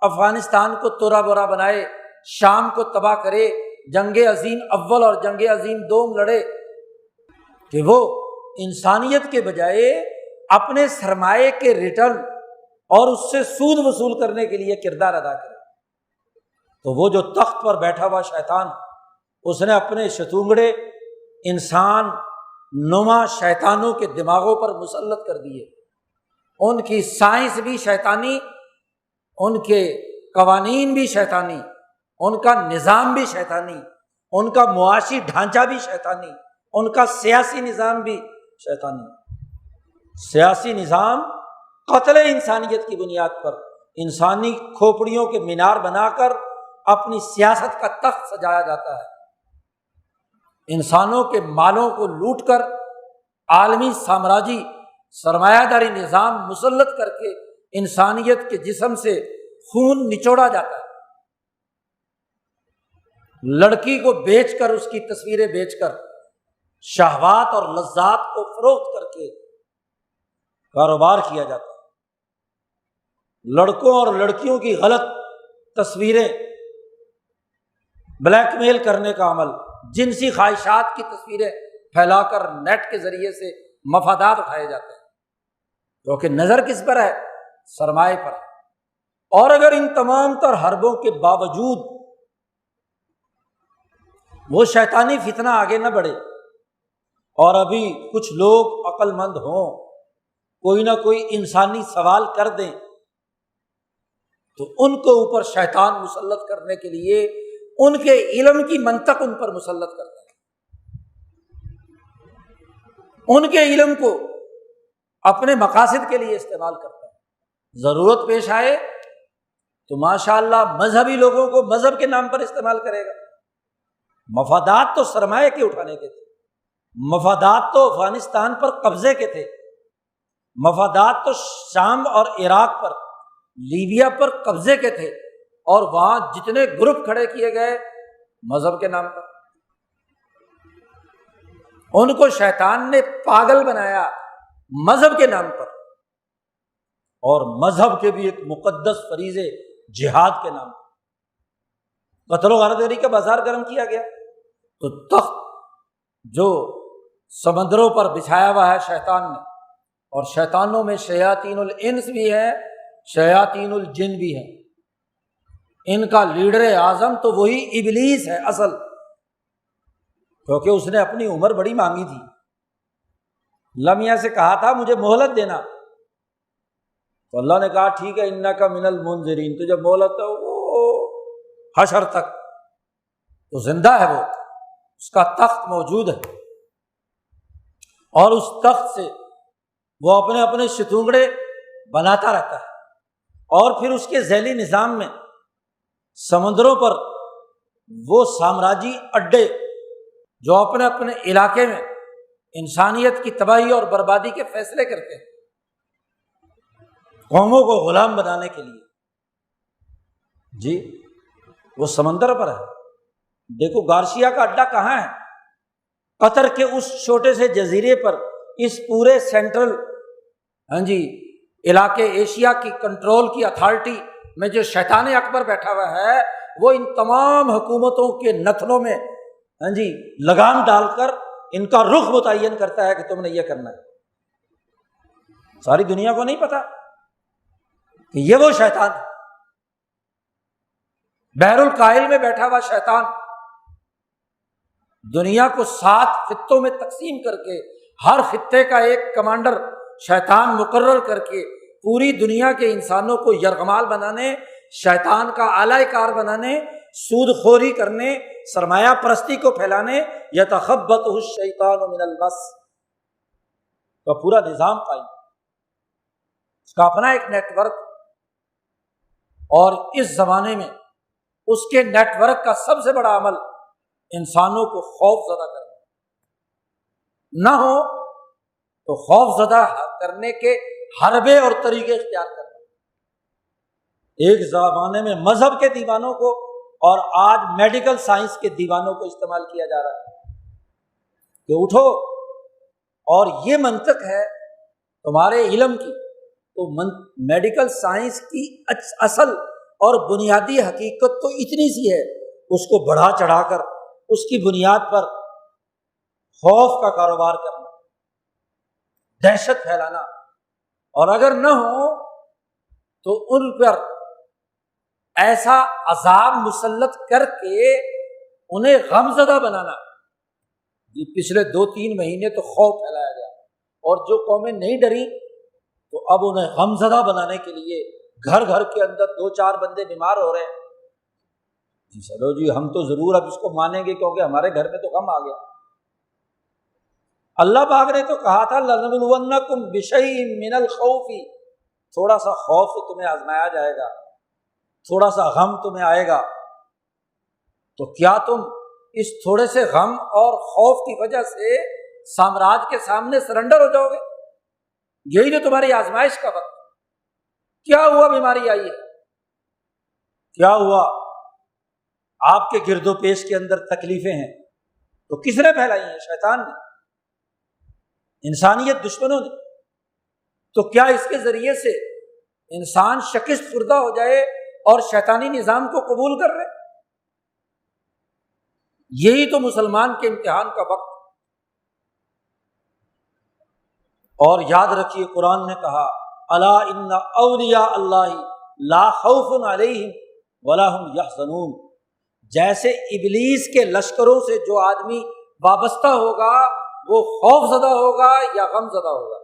افغانستان کو تورا بورا بنائے، شام کو تباہ کرے، جنگ عظیم اول اور جنگ عظیم دوم لڑے، کہ وہ انسانیت کے بجائے اپنے سرمایے کے ریٹرن اور اس سے سود وصول کرنے کے لیے کردار ادا کرے۔ تو وہ جو تخت پر بیٹھا ہوا شیطان، اس نے اپنے شتونگڑے انسان نما شیطانوں کے دماغوں پر مسلط کر دیے۔ ان کی سائنس بھی شیطانی، ان کے قوانین بھی شیطانی، ان کا نظام بھی شیطانی، ان کا معاشی ڈھانچہ بھی شیطانی، ان کا سیاسی نظام بھی شیطانی۔ سیاسی نظام قتل انسانیت کی بنیاد پر انسانی کھوپڑیوں کے مینار بنا کر اپنی سیاست کا تخت سجایا جاتا ہے۔ انسانوں کے مالوں کو لوٹ کر عالمی سامراجی سرمایہ داری نظام مسلط کر کے انسانیت کے جسم سے خون نچوڑا جاتا ہے۔ لڑکی کو بیچ کر، اس کی تصویریں بیچ کر، شہوات اور لذات کو فروخت کر کے کاروبار کیا جاتا ہے۔ لڑکوں اور لڑکیوں کی غلط تصویریں، بلیک میل کرنے کا عمل، جنسی خواہشات کی تصویریں پھیلا کر نیٹ کے ذریعے سے مفادات اٹھائے جاتے ہیں، کیونکہ نظر کس پر ہے؟ سرمایہ پر۔ اور اگر ان تمام تر حربوں کے باوجود وہ شیطانی فتنہ آگے نہ بڑھے اور ابھی کچھ لوگ عقل مند ہوں، کوئی نہ کوئی انسانی سوال کر دیں، تو ان کو اوپر شیطان مسلط کرنے کے لیے ان کے علم کی منطق ان پر مسلط کرتا ہے، ان کے علم کو اپنے مقاصد کے لیے استعمال کرتا ہے۔ ضرورت پیش آئے تو ماشاءاللہ مذہبی لوگوں کو مذہب کے نام پر استعمال کرے گا۔ مفادات تو سرمایہ کے اٹھانے کے تھے، مفادات تو افغانستان پر قبضے کے تھے، مفادات تو شام اور عراق پر، لیبیا پر قبضے کے تھے، اور وہاں جتنے گروپ کھڑے کیے گئے مذہب کے نام پر، ان کو شیطان نے پاگل بنایا مذہب کے نام پر، اور مذہب کے بھی ایک مقدس فریضے جہاد کے نام پر قتل و غارت گری کا بازار گرم کیا گیا۔ تو تخت جو سمندروں پر بچھایا ہوا ہے شیطان نے، اور شیطانوں میں شیاطین الانس بھی ہے، شیاطین الجن بھی ہے، ان کا لیڈر اعظم تو وہی ابلیس ہے اصل، کیونکہ اس نے اپنی عمر بڑی مانگی تھی، لمیہ سے کہا تھا مجھے مہلت دینا، تو اللہ نے کہا ٹھیک ہے انک من المنذرین، تجھے مہلت ہے وہ حشر تک، تو زندہ ہے، وہ اس کا تخت موجود ہے، اور اس تخت سے وہ اپنے اپنے شتونگڑے بناتا رہتا ہے، اور پھر اس کے ذیلی نظام میں سمندروں پر وہ سامراجی اڈے جو اپنے اپنے علاقے میں انسانیت کی تباہی اور بربادی کے فیصلے کرتے ہیں، قوموں کو غلام بنانے کے لیے، جی وہ سمندر پر ہے۔ دیکھو گارسیا کا اڈا کہاں ہے؟ قطر کے اس چھوٹے سے جزیرے پر، اس پورے سینٹرل علاقے ایشیا کی کنٹرول کی اتھارٹی میں جو شیطان اکبر بیٹھا ہوا ہے، وہ ان تمام حکومتوں کے نتنوں میں لگام ڈال کر ان کا رخ متعین کرتا ہے کہ تم نے یہ کرنا ہے۔ ساری دنیا کو نہیں پتا کہ یہ وہ شیطان ہے، بحر الکاہل میں بیٹھا ہوا شیطان، دنیا کو 7 خطوں میں تقسیم کر کے ہر خطے کا ایک کمانڈر شیطان مقرر کر کے پوری دنیا کے انسانوں کو یرغمال بنانے، شیطان کا اعلی کار بنانے، سود خوری کرنے، سرمایہ پرستی کو پھیلانے، یتخبطہ الشیطان من المس کا پورا نظام قائم، اس کا اپنا ایک نیٹ ورک، اور اس زمانے میں اس کے نیٹ ورک کا سب سے بڑا عمل انسانوں کو خوف زدہ کرنا، نہ ہو تو خوف زدہ کرنے کے حربے اور طریقے اختیار کرنا۔ ایک زمانے میں مذہب کے دیوانوں کو اور آج میڈیکل سائنس کے دیوانوں کو استعمال کیا جا رہا ہے کہ اٹھو، اور یہ منطق ہے تمہارے علم کی، تو میڈیکل سائنس کی اصل اور بنیادی حقیقت تو اتنی سی ہے، اس کو بڑھا چڑھا کر اس کی بنیاد پر خوف کا کاروبار کرنا، دہشت پھیلانا، اور اگر نہ ہو تو ان پر ایسا عذاب مسلط کر کے انہیں غمزدہ بنانا۔ یہ پچھلے 2-3 مہینے تو خوف پھیلایا گیا، اور جو قومیں نہیں ڈری تو اب انہیں غمزدہ بنانے کے لیے گھر گھر کے اندر 2-4 بندے بیمار ہو رہے ہیں، جی چلو جی ہم تو ضرور اب اس کو مانیں گے کیونکہ ہمارے گھر میں تو غم آ گیا۔ اللہ پاک نے تو کہا تھا لَنَبْلُوَنَّكُمْ بِشَيْءٍ مِّنَ الْخَوْفِ، تھوڑا سا خوف سے تمہیں آزمایا جائے گا، تھوڑا سا غم تمہیں آئے گا، تو کیا تم اس تھوڑے سے غم اور خوف کی وجہ سے سامراج کے سامنے سرنڈر ہو جاؤ گے؟ یہی تو تمہاری آزمائش کا وقت۔ کیا ہوا؟ بیماری آئی ہے، کیا ہوا؟ آپ کے گرد و پیش کے اندر تکلیفیں ہیں، تو کس نے پھیلائی ہیں؟ شیطان نے، انسانیت دشمنوں نے۔ تو کیا اس کے ذریعے سے انسان شکست خوردہ ہو جائے اور شیطانی نظام کو قبول کر رہے؟ یہی تو مسلمان کے امتحان کا وقت۔ اور یاد رکھیے قرآن نے کہا الا ان اولیاء اللہ لا خوف علیہم ولا هم یحزنون، جیسے ابلیس کے لشکروں سے جو آدمی وابستہ ہوگا وہ خوف زدہ ہوگا یا غم زدہ ہوگا،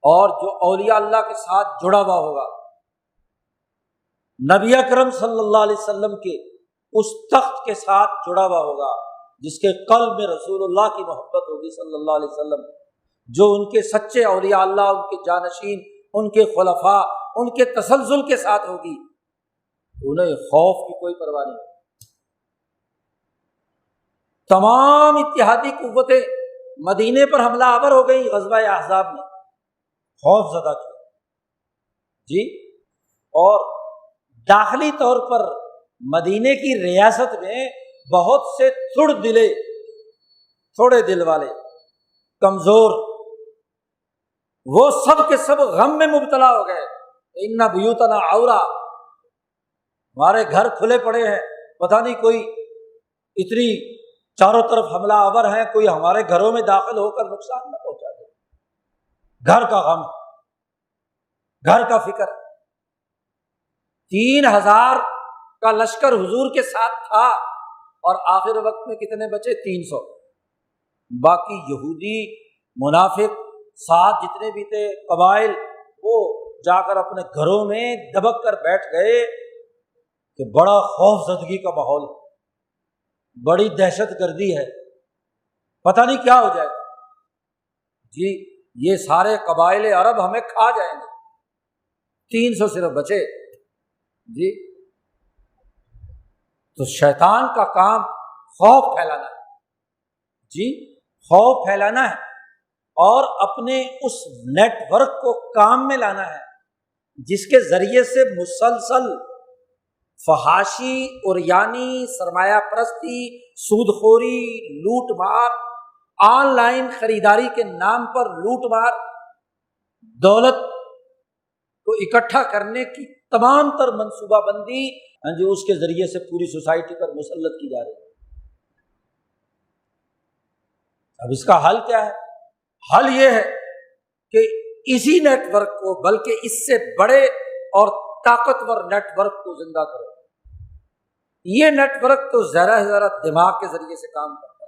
اور جو اولیاء اللہ کے ساتھ جڑا ہوا ہوگا، نبی اکرم صلی اللہ علیہ وسلم کے اس تخت کے ساتھ جڑا ہوا ہوگا، جس کے قلب میں رسول اللہ کی محبت ہوگی صلی اللہ علیہ وسلم، جو ان کے سچے اولیاء اللہ، ان کے جانشین، ان کے خلفاء، ان کے تسلسل کے ساتھ ہوگی، انہیں خوف کی کوئی پرواہ نہیں۔ تمام اتحادی قوتیں مدینے پر حملہ آور ہو گئی غزوہ احزاب میں، خوف زدہ کیا جی، اور داخلی طور پر مدینے کی ریاست میں بہت سے تھوڑے دل والے، کمزور، وہ سب کے سب غم میں مبتلا ہو گئے۔ ان بیوتنا عورا، ہمارے گھر کھلے پڑے ہیں، پتہ نہیں کوئی اتنی چاروں طرف حملہ آور ہیں، کوئی ہمارے گھروں میں داخل ہو کر نقصان نہ پہنچا دے۔ گھر کا غم، گھر کا فکر۔ 3000 کا لشکر حضور کے ساتھ تھا، اور آخر وقت میں کتنے بچے؟ 300۔ باقی یہودی، منافق، ساتھ جتنے بھی تھے قبائل، وہ جا کر اپنے گھروں میں دبک کر بیٹھ گئے کہ بڑا خوف زدگی کا ماحول، بڑی دہشت گردی ہے، پتہ نہیں کیا ہو جائے گا جی، یہ سارے قبائل عرب ہمیں کھا جائیں گے، 300 صرف بچے جی۔ تو شیطان کا کام خوف پھیلانا ہے جی، خوف پھیلانا ہے، اور اپنے اس نیٹ ورک کو کام میں لانا ہے جس کے ذریعے سے مسلسل فحاشی، عریانی، سرمایہ پرستی، سود خوری، لوٹ مار، آن لائن خریداری کے نام پر لوٹ مار، دولت کو اکٹھا کرنے کی تمام تر منصوبہ بندی جو اس کے ذریعے سے پوری سوسائٹی پر مسلط کی جا رہی ہے۔ اب اس کا حل کیا ہے؟ حل یہ ہے کہ اسی نیٹ ورک کو، بلکہ اس سے بڑے اور طاقتور نیٹ ورک کو زندہ کرو۔ یہ نیٹ ورک تو ذرا دماغ کے ذریعے سے کام کرتا ہے،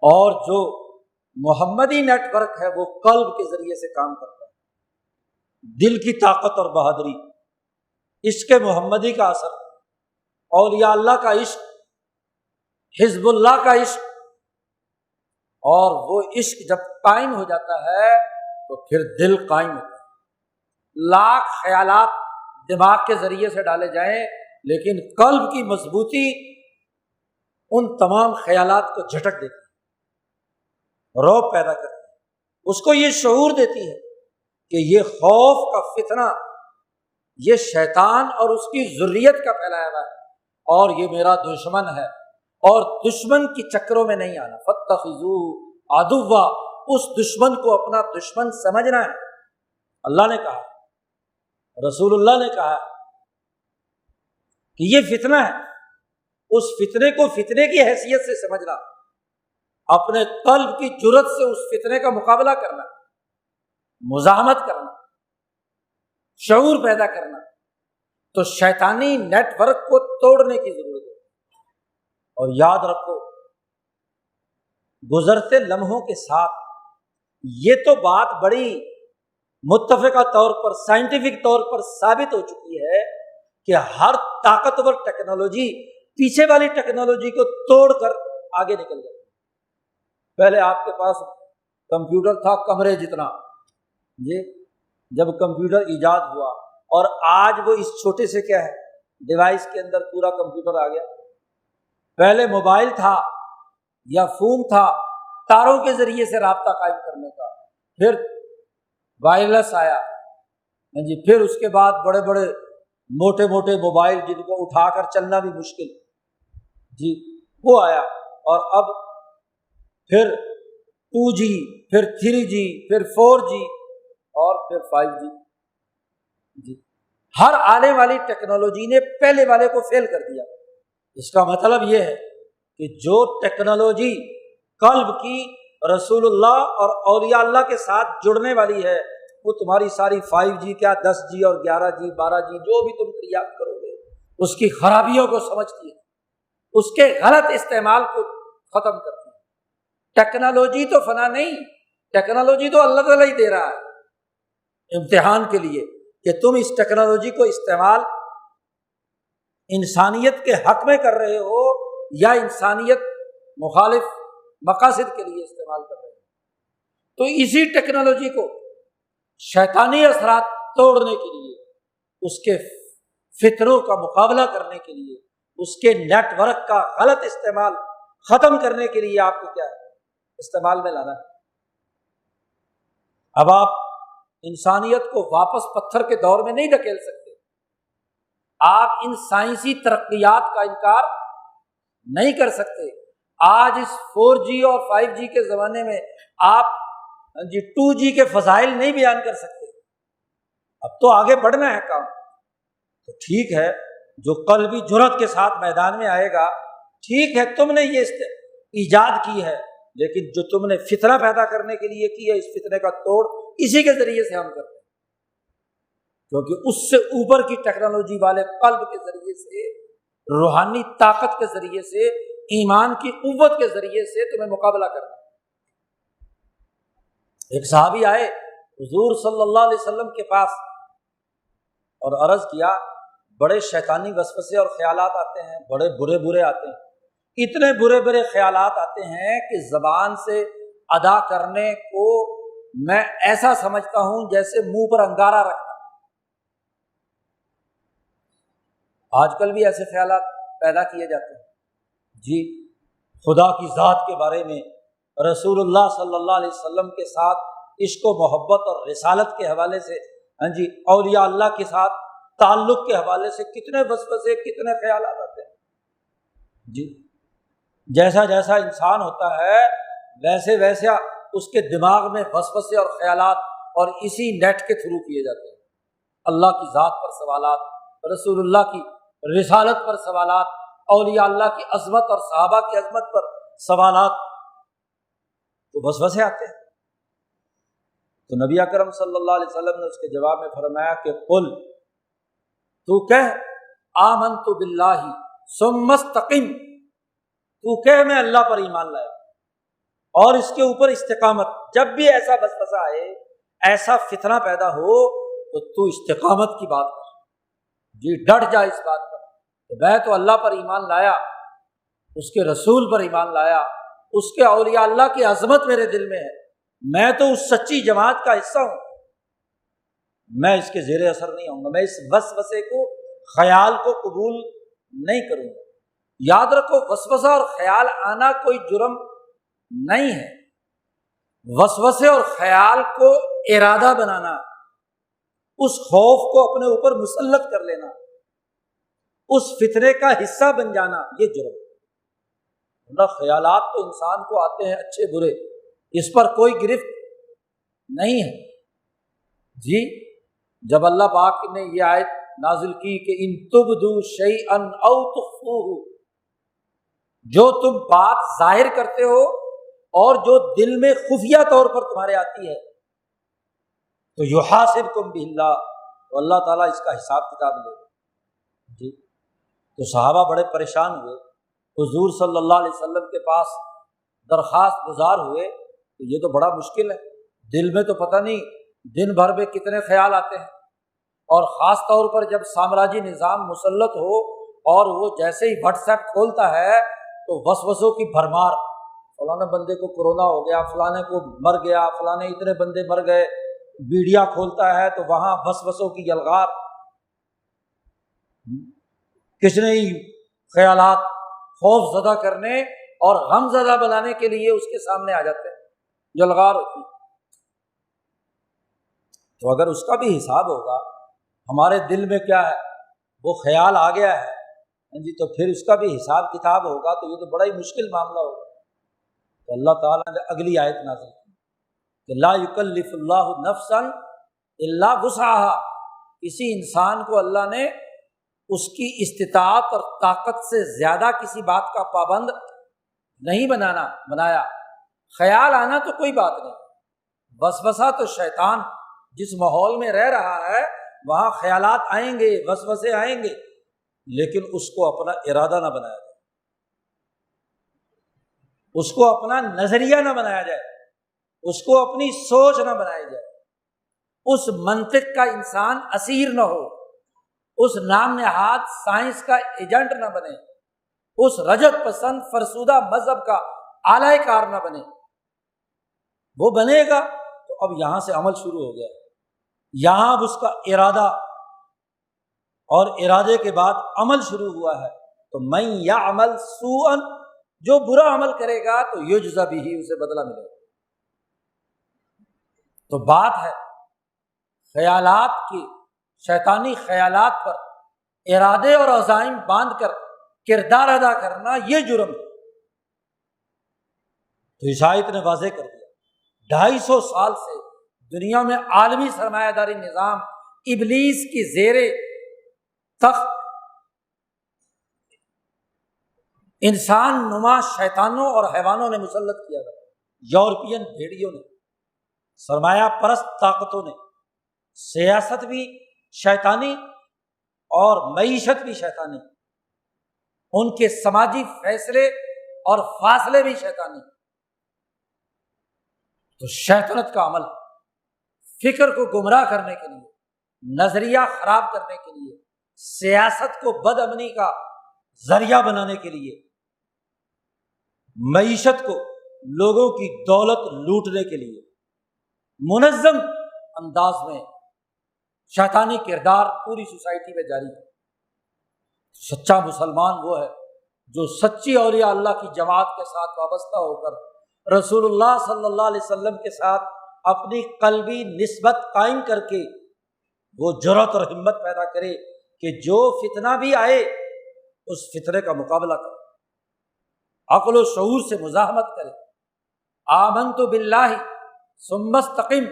اور جو محمدی نیٹ ورک ہے وہ قلب کے ذریعے سے کام کرتا ہے، دل کی طاقت اور بہادری، عشق محمدی کا اثر، اولیاء اللہ کا عشق، حزب اللہ کا عشق، اور وہ عشق جب قائم ہو جاتا ہے تو پھر دل قائم ہوتا ہے۔ لاکھ خیالات دماغ کے ذریعے سے ڈالے جائیں، لیکن قلب کی مضبوطی ان تمام خیالات کو جھٹک دیتی ہے، رعب پیدا کرتی ہے، اس کو یہ شعور دیتی ہے کہ یہ خوف کا فتنہ یہ شیطان اور اس کی ذریت کا پھیلایا ہوا ہے، اور یہ میرا دشمن ہے، اور دشمن کی چکروں میں نہیں آنا۔ فاتخذوہ عدوا، اس دشمن کو اپنا دشمن سمجھنا ہے۔ اللہ نے کہا، رسول اللہ نے کہا کہ یہ فتنہ ہے، اس فتنے کو فتنے کی حیثیت سے سمجھنا، اپنے قلب کی جرت سے اس فتنے کا مقابلہ کرنا، مزاحمت کرنا، شعور پیدا کرنا۔ تو شیطانی نیٹ ورک کو توڑنے کی ضرورت ہے۔ اور یاد رکھو، گزرتے لمحوں کے ساتھ یہ تو بات بڑی متفقہ طور پر، سائنٹیفک طور پر ثابت ہو چکی ہے کہ ہر طاقتور ٹیکنالوجی پیچھے والی ٹیکنالوجی کو توڑ کر آگے نکل جاتی ہے۔ پہلے آپ کے پاس کمپیوٹر تھا کمرے جتنا، جی، جب کمپیوٹر ایجاد ہوا، اور آج وہ اس چھوٹے سے کیا ہے ڈیوائس کے اندر پورا کمپیوٹر آ گیا۔ پہلے موبائل تھا یا فون تھا تاروں کے ذریعے سے رابطہ قائم کرنے کا، پھر وائرلیس آیا، جی، پھر اس کے بعد بڑے بڑے موٹے موٹے موبائل جن کو اٹھا کر چلنا بھی مشکل، جی، وہ آیا، اور اب پھر 2G، پھر 3G، پھر 4G، اور پھر 5G۔ جی، ہر آنے والی ٹیکنالوجی نے پہلے والے کو فیل کر دیا۔ اس کا مطلب یہ ہے کہ جو ٹیکنالوجی قلب کی رسول اللہ اور اولیاء اللہ کے ساتھ جڑنے والی ہے، وہ تمہاری ساری 5G کیا 10G اور 11G 12G جو بھی تم دریافت کرو گے، اس کی خرابیوں کو سمجھتی ہے، اس کے غلط استعمال کو ختم کرتی ہے۔ ٹیکنالوجی تو فنا نہیں، ٹیکنالوجی تو اللہ تعالیٰ ہی دے رہا ہے امتحان کے لیے کہ تم اس ٹیکنالوجی کو استعمال انسانیت کے حق میں کر رہے ہو یا انسانیت مخالف مقاصد کے لیے استعمال کر رہے ہو۔ تو اسی ٹیکنالوجی کو شیطانی اثرات توڑنے کے لیے، اس کے فتنوں کا مقابلہ کرنے کے لیے، اس کے نیٹ ورک کا غلط استعمال ختم کرنے کے لیے آپ کو کیا ہے استعمال میں لانا ہے۔ اب آپ انسانیت کو واپس پتھر کے دور میں نہیں دھکیل سکتے۔ آپ ان سائنسی ترقیات کا انکار نہیں کر سکتے۔ آج اس 4G اور 5G کے زمانے میں آپ 2G کے فضائل نہیں بیان کر سکتے۔ اب تو آگے بڑھنا ہے کام۔ تو ٹھیک ہے، جو قلبی جرات کے ساتھ میدان میں آئے گا، ٹھیک ہے، تم نے یہ ایجاد کی ہے، لیکن جو تم نے فتنہ پیدا کرنے کے لیے کی ہے، اس فتنے کا توڑ اسی کے ذریعے سے ہم کرتے ہیں، کیونکہ اس سے اوپر کی ٹیکنالوجی والے قلب کے ذریعے سے، روحانی طاقت کے ذریعے سے، ایمان کی قوت کے ذریعے سے تمہیں مقابلہ کرنا۔ ایک صحابی آئے حضور صلی اللہ علیہ وسلم کے پاس اور عرض کیا، بڑے شیطانی وسوسے اور خیالات آتے ہیں، بڑے برے برے آتے ہیں، اتنے برے برے خیالات آتے ہیں کہ زبان سے ادا کرنے کو میں ایسا سمجھتا ہوں جیسے منہ پر انگارہ رکھنا۔ آج کل بھی ایسے خیالات پیدا کیے جاتے ہیں، جی، خدا کی ذات کے بارے میں، رسول اللہ صلی اللہ علیہ وسلم کے ساتھ عشق و محبت اور رسالت کے حوالے سے، جی، اولیاء اللہ کے ساتھ تعلق کے حوالے سے کتنے وسوسے، کتنے خیالات آتے ہیں۔ جی، جیسا جیسا انسان ہوتا ہے ویسے ویسا اس کے دماغ میں وسوسے اور خیالات اور اسی نیٹ کے تھرو کیے جاتے ہیں۔ اللہ کی ذات پر سوالات، رسول اللہ کی رسالت پر سوالات، اولیاء اللہ کی عظمت اور صحابہ کی عظمت پر سوالات، تو وسوسے آتے ہیں۔ تو نبی اکرم صلی اللہ علیہ وسلم نے اس کے جواب میں فرمایا کہ قل، تو کہہ آمنت باللہ ثم استقم، تو کہہ میں اللہ پر ایمان لایا اور اس کے اوپر استقامت۔ جب بھی ایسا وسوسہ آئے، ایسا فتنہ پیدا ہو، تو استقامت کی بات کر، جی، ڈٹ جا اس بات پر کہ میں تو اللہ پر ایمان لایا، اس کے رسول پر ایمان لایا، اس کے اولیاء اللہ کی عظمت میرے دل میں ہے، میں تو اس سچی جماعت کا حصہ ہوں، میں اس کے زیر اثر نہیں ہوں گا، میں اس وسوسے کو، خیال کو قبول نہیں کروں گا۔ یاد رکھو، وسوسہ اور خیال آنا کوئی جرم نہیں ہے۔ وسوسے اور خیال کو ارادہ بنانا، اس خوف کو اپنے اوپر مسلط کر لینا، اس فتنے کا حصہ بن جانا، یہ جرم ہے۔ خیالات تو انسان کو آتے ہیں اچھے برے، اس پر کوئی گرفت نہیں ہے جی۔ جب اللہ پاک نے یہ آیت نازل کی کہ ان تبدوا شیئا او تخفوہ، جو تم بات ظاہر کرتے ہو اور جو دل میں خفیہ طور پر تمہارے آتی ہے، تو یحاسبکم باللہ، تو اللہ تعالیٰ اس کا حساب کتاب لے گا جی۔ تو صحابہ بڑے پریشان ہوئے، حضور صلی اللہ علیہ وسلم کے پاس درخواست گزار ہوئے کہ یہ تو بڑا مشکل ہے، دل میں تو پتہ نہیں دن بھر میں کتنے خیال آتے ہیں، اور خاص طور پر جب سامراجی نظام مسلط ہو اور وہ جیسے ہی واٹس ایپ کھولتا ہے تو وسوسوں کی بھرمار، فلانے بندے کو کورونا ہو گیا، فلانے کو مر گیا، فلانے اتنے بندے مر گئے، میڈیا کھولتا ہے تو وہاں وسوسوں کی یلغار، کتنے ہی خیالات خوف زدہ کرنے اور غم زدہ بنانے کے لیے اس کے سامنے آ جاتے ہیں، یلغار ہوتی ہے۔ تو اگر اس کا بھی حساب ہوگا، ہمارے دل میں کیا ہے، وہ خیال آ گیا ہے جی، تو پھر اس کا بھی حساب کتاب ہوگا، تو یہ تو بڑا ہی مشکل معاملہ ہوگا۔ تو اللہ تعالیٰ نے اگلی آیت نازل کی کہ لا یکلف اللہ نفسا الا وسعها، کسی انسان کو اللہ نے اس کی استطاعت اور طاقت سے زیادہ کسی بات کا پابند نہیں بنایا۔ خیال آنا تو کوئی بات نہیں، وسوسہ تو شیطان جس ماحول میں رہ رہا ہے وہاں خیالات آئیں گے، وسوسے آئیں گے، لیکن اس کو اپنا ارادہ نہ بنایا جائے، اس کو اپنا نظریہ نہ بنایا جائے، اس کو اپنی سوچ نہ بنایا جائے، اس منطق کا انسان اسیر نہ ہو، اس نام نہاد سائنس کا ایجنٹ نہ بنے، اس رجت پسند فرسودہ مذہب کا اعلی کار نہ بنے۔ وہ بنے گا تو اب یہاں سے عمل شروع ہو گیا، یہاں اب اس کا ارادہ اور ارادے کے بعد عمل شروع ہوا ہے۔ تو من یعمل سوءا، جو برا عمل کرے گا تو یجزی بہ، اسے بدلہ ملے گا۔ تو بات ہے خیالات کی، شیطانی خیالات پر ارادے اور عزائم باندھ کر کردار ادا کرنا، یہ جرم ہے۔ تو اس آیت نے واضح کر دیا 250 سال سے دنیا میں عالمی سرمایہ داری نظام ابلیس کی زیر تخت انسان نما شیطانوں اور حیوانوں نے مسلط کیا گیا، یورپین بھیڑیوں نے، سرمایہ پرست طاقتوں نے، سیاست بھی شیطانی اور معیشت بھی شیطانی، ان کے سماجی فیصلے اور فاصلے بھی شیطانی۔ تو شیطنت کا عمل فکر کو گمراہ کرنے کے لیے، نظریہ خراب کرنے کے لیے، سیاست کو بد امنی کا ذریعہ بنانے کے لیے، معیشت کو لوگوں کی دولت لوٹنے کے لیے منظم انداز میں شیطانی کردار پوری سوسائٹی میں جاری ہے۔ سچا مسلمان وہ ہے جو سچی اولیاء اللہ کی جماعت کے ساتھ وابستہ ہو کر رسول اللہ صلی اللہ علیہ وسلم کے ساتھ اپنی قلبی نسبت قائم کر کے وہ جرأت اور ہمت پیدا کرے کہ جو فتنہ بھی آئے اس فتنے کا مقابلہ کرے، عقل و شعور سے مزاحمت کرے، آمنت باللہ ثم استقم،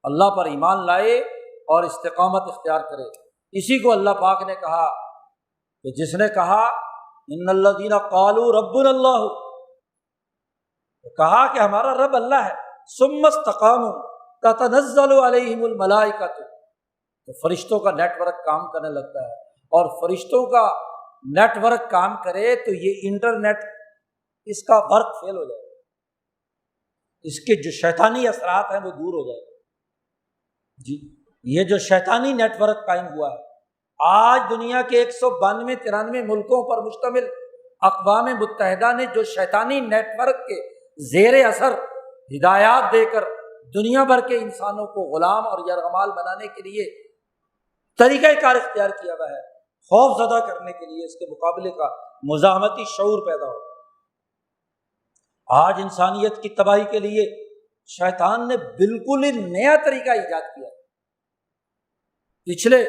اللہ پر ایمان لائے اور استقامت اختیار کرے۔ اسی کو اللہ پاک نے کہا کہ جس نے کہا ان الذین قالوا ربنا اللہ، کہا کہ ہمارا رب اللہ ہے، ثم استقاموا تتنزل علیہم الملائکۃ، تو فرشتوں کا نیٹ ورک کام کرنے لگتا ہے، اور فرشتوں کا نیٹ ورک کام کرے تو یہ انٹرنیٹ اس کا ورک فیل ہو جائے گا، اس کے جو شیطانی اثرات ہیں وہ دور ہو جائے گا جی۔ یہ جو شیطانی نیٹ ورک قائم ہوا ہے، آج دنیا کے 192-93 ملکوں پر مشتمل اقوام متحدہ نے جو شیطانی نیٹ ورک کے زیر اثر ہدایات دے کر دنیا بھر کے انسانوں کو غلام اور یرغمال بنانے کے لیے طریقہ کار اختیار کیا ہوا ہے، خوف زدہ کرنے کے لیے اس کے مقابلے کا مزاحمتی شعور پیدا ہو۔ آج انسانیت کی تباہی کے لیے شیطان نے بالکل ہی نیا طریقہ ایجاد کیا، پچھلے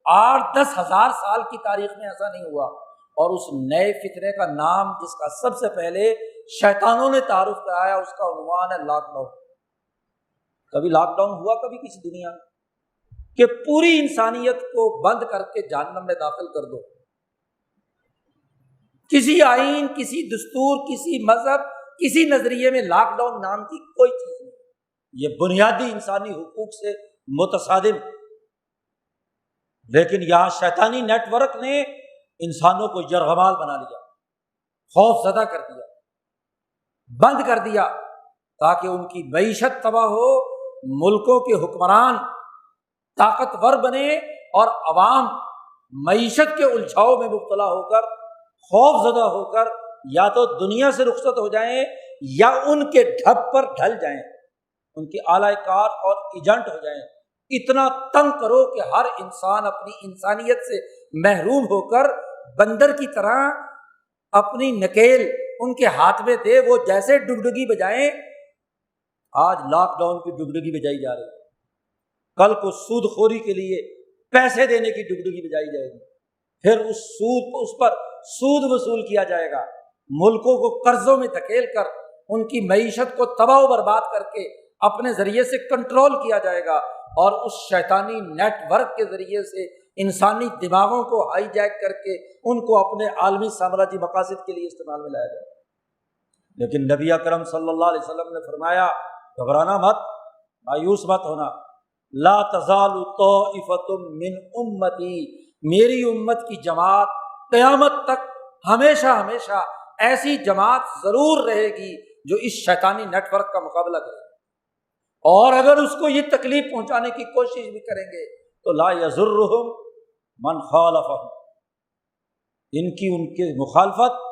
8-10 ہزار سال کی تاریخ میں ایسا نہیں ہوا۔ اور اس نئے فتنے کا نام جس کا سب سے پہلے شیطانوں نے تعارف کرایا، اس کا عنوان ہے لاک ڈاؤن۔ کبھی لاک ڈاؤن ہوا کبھی کسی دنیا میں کہ پوری انسانیت کو بند کر کے جہنم میں داخل کر دو؟ کسی آئین، کسی دستور، کسی مذہب، کسی نظریے میں لاک ڈاؤن نام کی کوئی چیز نہیں۔ یہ بنیادی انسانی حقوق سے متصادم۔ لیکن یہاں شیطانی نیٹ ورک نے انسانوں کو یرغمال بنا لیا، خوف زدہ کر دیا، بند کر دیا، تاکہ ان کی معیشت تباہ ہو، ملکوں کے حکمران طاقتور بنے اور عوام معیشت کے الجھاؤ میں مبتلا ہو کر، خوف زدہ ہو کر یا تو دنیا سے رخصت ہو جائیں یا ان کے ڈھب پر ڈھل جائیں، ان کے اعلی کار اور ایجنٹ ہو جائیں۔ اتنا تنگ کرو کہ ہر انسان اپنی انسانیت سے محروم ہو کر بندر کی طرح اپنی نکیل ان کے ہاتھ میں دے، وہ جیسے ڈگڈگی بجائیں۔ آج لاک ڈاؤن کی ڈگڈگی بجائی جا رہی ہے، کل کو سود خوری کے لیے پیسے دینے کی ڈگڈگی بجائی جائے گی، پھر اس پر سود وصول کیا جائے گا، ملکوں کو قرضوں میں دھکیل کر ان کی معیشت کو تباہ و برباد کر کے اپنے ذریعے سے کنٹرول کیا جائے گا، اور اس شیطانی نیٹ ورک کے ذریعے سے انسانی دماغوں کو ہائی جیک کر کے ان کو اپنے عالمی سامراجی مقاصد کے لیے استعمال میں لایا جائے گا۔ لیکن نبی اکرم صلی اللہ علیہ وسلم نے فرمایا، گھبرانا مت، مایوس مت ہونا، لا تزال طائفۃ من امتی، میری امت کی جماعت قیامت تک ہمیشہ ہمیشہ ایسی جماعت ضرور رہے گی جو اس شیطانی نیٹ ورک کا مقابلہ کرے گی، اور اگر اس کو یہ تکلیف پہنچانے کی کوشش بھی کریں گے تو لا یضرہم من خالفہم، ان کی مخالفت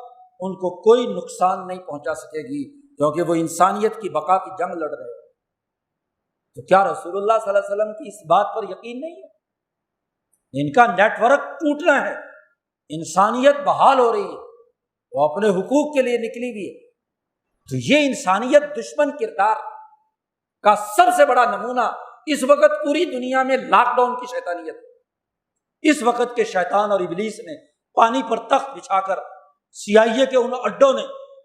ان کو کوئی نقصان نہیں پہنچا سکے گی، کیونکہ وہ انسانیت کی بقا کی جنگ لڑ رہے ہیں۔ تو کیا رسول اللہ صلی اللہ علیہ وسلم کی اس بات پر یقین نہیں ہے؟ ان کا نیٹ ورک ٹوٹنا ہے، انسانیت بحال ہو رہی ہے، وہ اپنے حقوق کے لیے نکلی ہوئی ہے۔ تو یہ انسانیت دشمن کردار کا سب سے بڑا نمونہ اس وقت پوری دنیا میں لاک ڈاؤن کی شیطانیت ہے۔ اس وقت کے شیطان اور ابلیس نے پانی پر تخت بچھا کر CIA کے ان اڈوں نے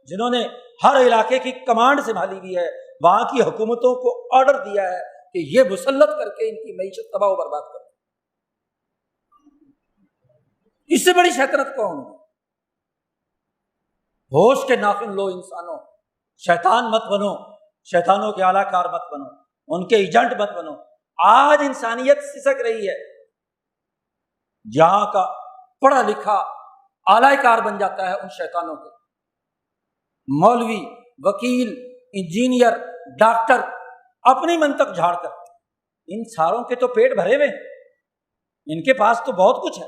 جنہوں نے ہر علاقے کی کمانڈ سنبھالی ہوئی ہے، وہاں کی حکومتوں کو آرڈر دیا ہے کہ یہ مسلط کر کے ان کی معیشت تباہ و برباد کرو۔ اس سے بڑی شیطنت کون ہے؟ ہوش کے ناخن لو انسانوں، شیطان مت بنو، شیطانوں کے اعلیٰ کار مت بنو، ان کے ایجنٹ مت بنو۔ آج انسانیت سسک رہی ہے، جہاں کا پڑھا لکھا اعلیٰ کار بن جاتا ہے ان شیطانوں کے، مولوی، وکیل، انجینئر، ڈاکٹر، اپنی منطق جھاڑ کر۔ ان ساروں کے تو پیٹ بھرے ہوئے ہیں، ان کے پاس تو بہت کچھ ہے۔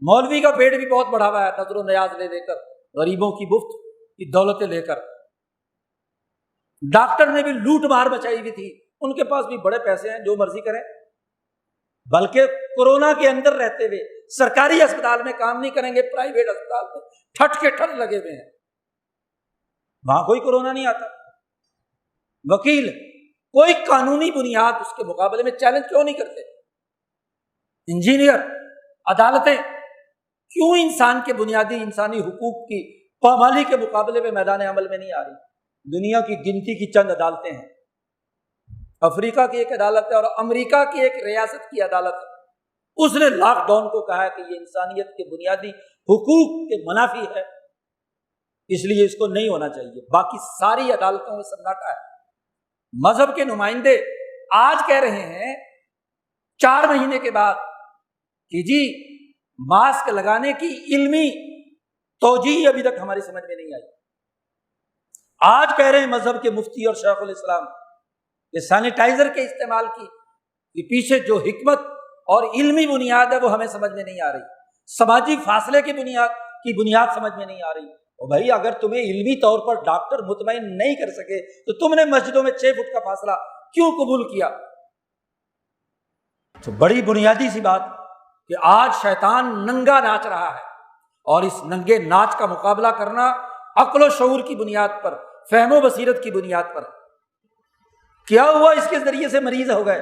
مولوی کا پیٹ بھی بہت بڑھا ہوا ہے، نظر و نیاز لے کر، غریبوں کی مفت کی دولتیں لے کر۔ ڈاکٹر نے بھی لوٹ مار مچائی ہوئی تھی، ان کے پاس بھی بڑے پیسے ہیں، جو مرضی کریں، بلکہ کورونا کے اندر رہتے ہوئے سرکاری اسپتال میں کام نہیں کریں گے، پرائیویٹ اسپتال میں ٹھٹ کے ٹھٹ لگے ہوئے ہیں، وہاں کوئی کورونا نہیں آتا۔ وکیل کوئی قانونی بنیاد اس کے مقابلے میں چیلنج کیوں نہیں کرتے؟ انجینئر، عدالتیں کیوں انسان کے بنیادی انسانی حقوق کی پامالی کے مقابلے میں میدان عمل میں نہیں آ رہی؟ دنیا کی گنتی کی چند عدالتیں ہیں، افریقہ کی ایک عدالت ہے اور امریکہ کی ایک ریاست کی عدالت ہے، اس نے لاک ڈاؤن کو کہا ہے کہ یہ انسانیت کے بنیادی حقوق کے منافی ہے، اس لیے اس کو نہیں ہونا چاہیے۔ باقی ساری عدالتوں میں سناٹا ہے۔ مذہب کے نمائندے آج کہہ رہے ہیں 4 مہینے کے بعد کہ جی ماسک لگانے کی علمی توجیہ ابھی تک ہماری سمجھ میں نہیں آئی۔ آج کہہ رہے ہیں مذہب کے مفتی اور شیخ الاسلام کہ سینیٹائزر کے استعمال کی پیچھے جو حکمت اور علمی بنیاد ہے وہ ہمیں سمجھ میں نہیں آ رہی، سماجی فاصلے کی بنیاد سمجھ میں نہیں آ رہی۔ اور بھائی اگر تمہیں علمی طور پر ڈاکٹر مطمئن نہیں کر سکے تو تم نے مسجدوں میں 6 فٹ کا فاصلہ کیوں قبول کیا؟ تو بڑی بنیادی سی بات کہ آج شیطان ننگا ناچ رہا ہے، اور اس ننگے ناچ کا مقابلہ کرنا عقل و شعور کی بنیاد پر، فہم و بصیرت کی بنیاد پر۔ کیا ہوا؟ اس کے ذریعے سے مریض ہو گئے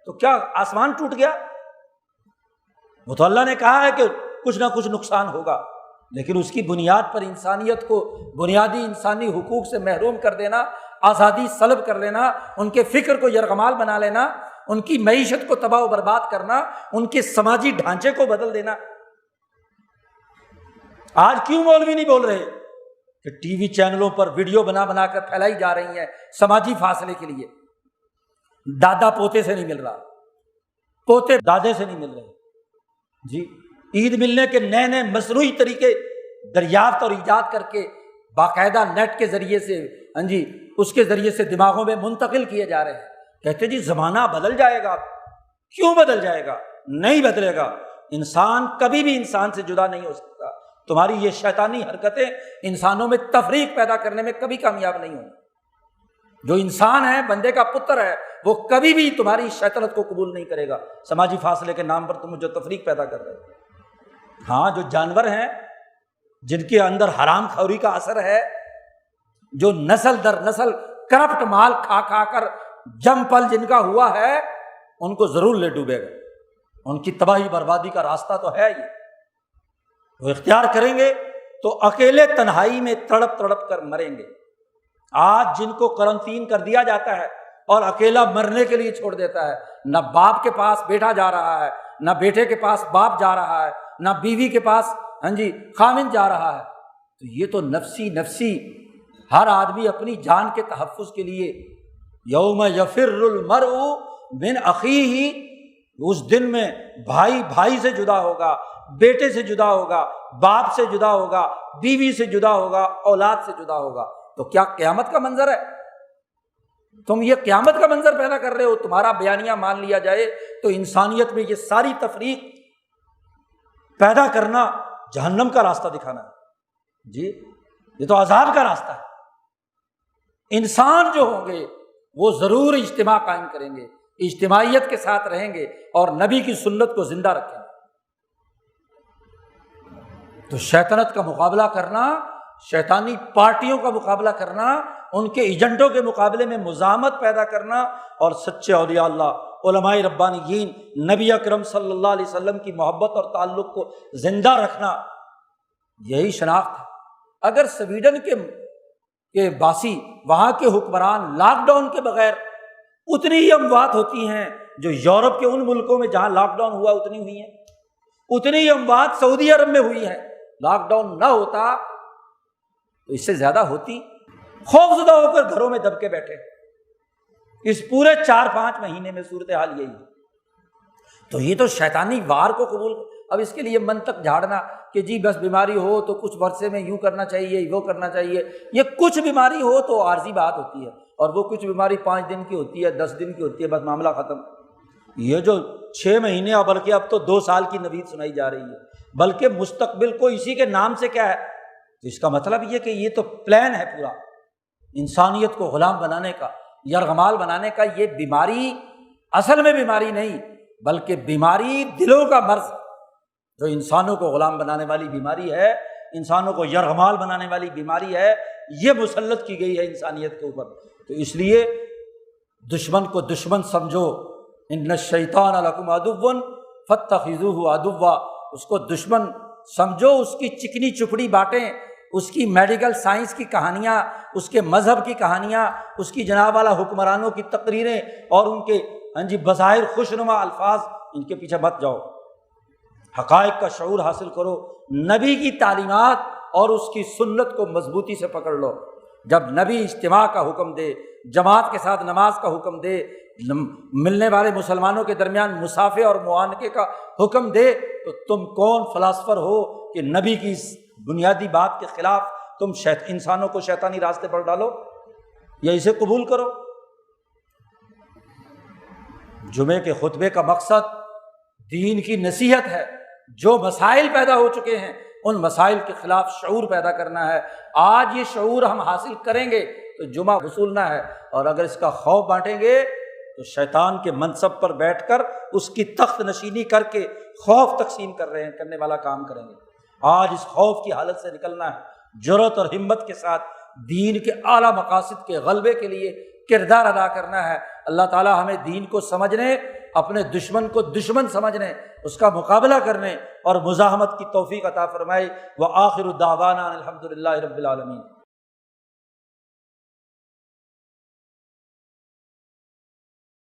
تو کیا آسمان ٹوٹ گیا؟ وہ تو اللہ نے کہا ہے کہ کچھ نہ کچھ نقصان ہوگا، لیکن اس کی بنیاد پر انسانیت کو بنیادی انسانی حقوق سے محروم کر دینا، آزادی سلب کر لینا، ان کے فکر کو یرغمال بنا لینا، ان کی معیشت کو تباہ و برباد کرنا، ان کے سماجی ڈھانچے کو بدل دینا۔ آج کیوں مولوی نہیں بول رہے کہ ٹی وی چینلوں پر ویڈیو بنا بنا کر پھیلائی جا رہی ہیں سماجی فاصلے کے لیے؟ دادا پوتے سے نہیں مل رہا، پوتے دادے سے نہیں مل رہے جی۔ عید ملنے کے نئے نئے مصنوعی طریقے دریافت اور ایجاد کر کے باقاعدہ نیٹ کے ذریعے سے اس کے ذریعے سے دماغوں میں منتقل کیے جا رہے ہیں۔ کہتے جی زمانہ بدل جائے گا۔ کیوں بدل جائے گا؟ نہیں بدلے گا۔ انسان کبھی بھی انسان سے جدا نہیں ہو سکتا۔ تمہاری یہ شیطانی حرکتیں انسانوں میں تفریق پیدا کرنے میں کبھی کامیاب نہیں ہوں۔ جو انسان ہے، بندے کا پتر ہے، وہ کبھی بھی تمہاری شیطنت کو قبول نہیں کرے گا۔ سماجی فاصلے کے نام پر تم جو تفریق پیدا کر رہے ہو۔ ہاں، جو جانور ہیں جن کے اندر حرام خوری کا اثر ہے، جو نسل در نسل کرپٹ مال کھا کھا کر جم پل جن کا ہوا ہے، ان کو ضرور لے ڈوبے گا۔ ان کی تباہی بربادی کا راستہ تو ہے ہی۔ وہ اختیار کریں گے تو اکیلے تنہائی میں تڑپ تڑپ کر مریں گے۔ آج جن کو کرنٹین کر دیا جاتا ہے اور اکیلا مرنے کے لیے چھوڑ دیتا ہے، نہ باپ کے پاس بیٹا جا رہا ہے، نہ بیٹے کے پاس باپ جا رہا ہے، نہ بیوی کے پاس خامن جا رہا ہے، تو یہ تو نفسی نفسی، ہر آدمی اپنی جان کے تحفظ کے لیے یوم یفر المرء من اخیہ، اس دن میں بھائی بھائی سے جدا ہوگا، بیٹے سے جدا ہوگا، باپ سے جدا ہوگا، بیوی سے جدا ہوگا، اولاد سے جدا ہوگا۔ تو کیا قیامت کا منظر ہے؟ تم یہ قیامت کا منظر پیدا کر رہے ہو۔ تمہارا بیانیہ مان لیا جائے تو انسانیت میں یہ ساری تفریق پیدا کرنا جہنم کا راستہ دکھانا ہے جی، یہ تو عذاب کا راستہ ہے۔ انسان جو ہوں گے وہ ضرور اجتماع قائم کریں گے، اجتماعیت کے ساتھ رہیں گے اور نبی کی سنت کو زندہ رکھیں گے۔ تو شیطنت کا مقابلہ کرنا، شیطانی پارٹیوں کا مقابلہ کرنا، ان کے ایجنڈوں کے مقابلے میں مزاحمت پیدا کرنا، اور سچے اولیاء اللہ، علماء ربانیین، نبی اکرم صلی اللہ علیہ وسلم کی محبت اور تعلق کو زندہ رکھنا، یہی شناخت ہے۔ اگر سویڈن کے باسی، وہاں کے حکمران لاک ڈاؤن کے بغیر اتنی ہی اموات ہوتی ہیں جو یورپ کے ان ملکوں میں جہاں لاک ڈاؤن ہوا اتنی ہوئی ہیں، اتنی ہی اموات سعودی عرب میں ہوئی ہیں۔ لاک ڈاؤن نہ ہوتا تو اس سے زیادہ ہوتی۔ خوفزدہ ہو کر گھروں میں دب کے بیٹھے اس پورے 4-5 مہینے میں صورتحال یہی ہے۔ تو یہ تو شیطانی وار کو قبول، اب اس کے لیے منطق جھاڑنا کہ جی بس بیماری ہو تو کچھ عرصے میں یوں کرنا چاہیے، وہ کرنا چاہیے، یہ کچھ بیماری ہو تو عارضی بات ہوتی ہے، اور وہ کچھ بیماری 5 دن کی ہوتی ہے، 10 دن کی ہوتی ہے، بس معاملہ ختم۔ یہ جو 6 مہینے اور بلکہ اب تو 2 سال کی نوید سنائی جا رہی ہے، بلکہ مستقبل کو اسی کے نام سے کیا ہے، تو اس کا مطلب یہ کہ یہ تو پلان ہے پورا انسانیت کو غلام بنانے کا، یرغمال بنانے کا۔ یہ بیماری اصل میں بیماری نہیں، بلکہ بیماری دلوں کا مرض، جو انسانوں کو غلام بنانے والی بیماری ہے، انسانوں کو یرغمال بنانے والی بیماری ہے، یہ مسلط کی گئی ہے انسانیت کے اوپر۔ تو اس لیے دشمن کو دشمن سمجھو، ان الشیطان لکم عدو فاتخذوہ عدوا، اس کو دشمن سمجھو، اس کی چکنی چپڑی باتیں، اس کی میڈیکل سائنس کی کہانیاں، اس کے مذہب کی کہانیاں، اس کی جناب والا حکمرانوں کی تقریریں اور ان کے بظاہر خوشنما الفاظ، ان کے پیچھے مت جاؤ۔ حقائق کا شعور حاصل کرو، نبی کی تعلیمات اور اس کی سنت کو مضبوطی سے پکڑ لو۔ جب نبی اجتماع کا حکم دے، جماعت کے ساتھ نماز کا حکم دے، ملنے والے مسلمانوں کے درمیان مسافے اور معانقے کا حکم دے، تو تم کون فلاسفر ہو کہ نبی کی اس بنیادی بات کے خلاف تم انسانوں کو شیطانی راستے پر ڈالو یا اسے قبول کرو؟ جمعے کے خطبے کا مقصد دین کی نصیحت ہے۔ جو مسائل پیدا ہو چکے ہیں ان مسائل کے خلاف شعور پیدا کرنا ہے۔ آج یہ شعور ہم حاصل کریں گے تو جمعہ وصولنا ہے، اور اگر اس کا خوف بانٹیں گے تو شیطان کے منصب پر بیٹھ کر اس کی تخت نشینی کر کے خوف تقسیم کرنے والا کام کریں گے۔ آج اس خوف کی حالت سے نکلنا ہے، جرأت اور ہمت کے ساتھ دین کے اعلیٰ مقاصد کے غلبے کے لیے کردار ادا کرنا ہے۔ اللہ تعالی ہمیں دین کو سمجھنے اپنے دشمن کو دشمن سمجھنے، اس کا مقابلہ کرنے اور مزاحمت کی توفیق عطا فرمائے۔ وآخر دعوانا الحمد للہ رب العالمین۔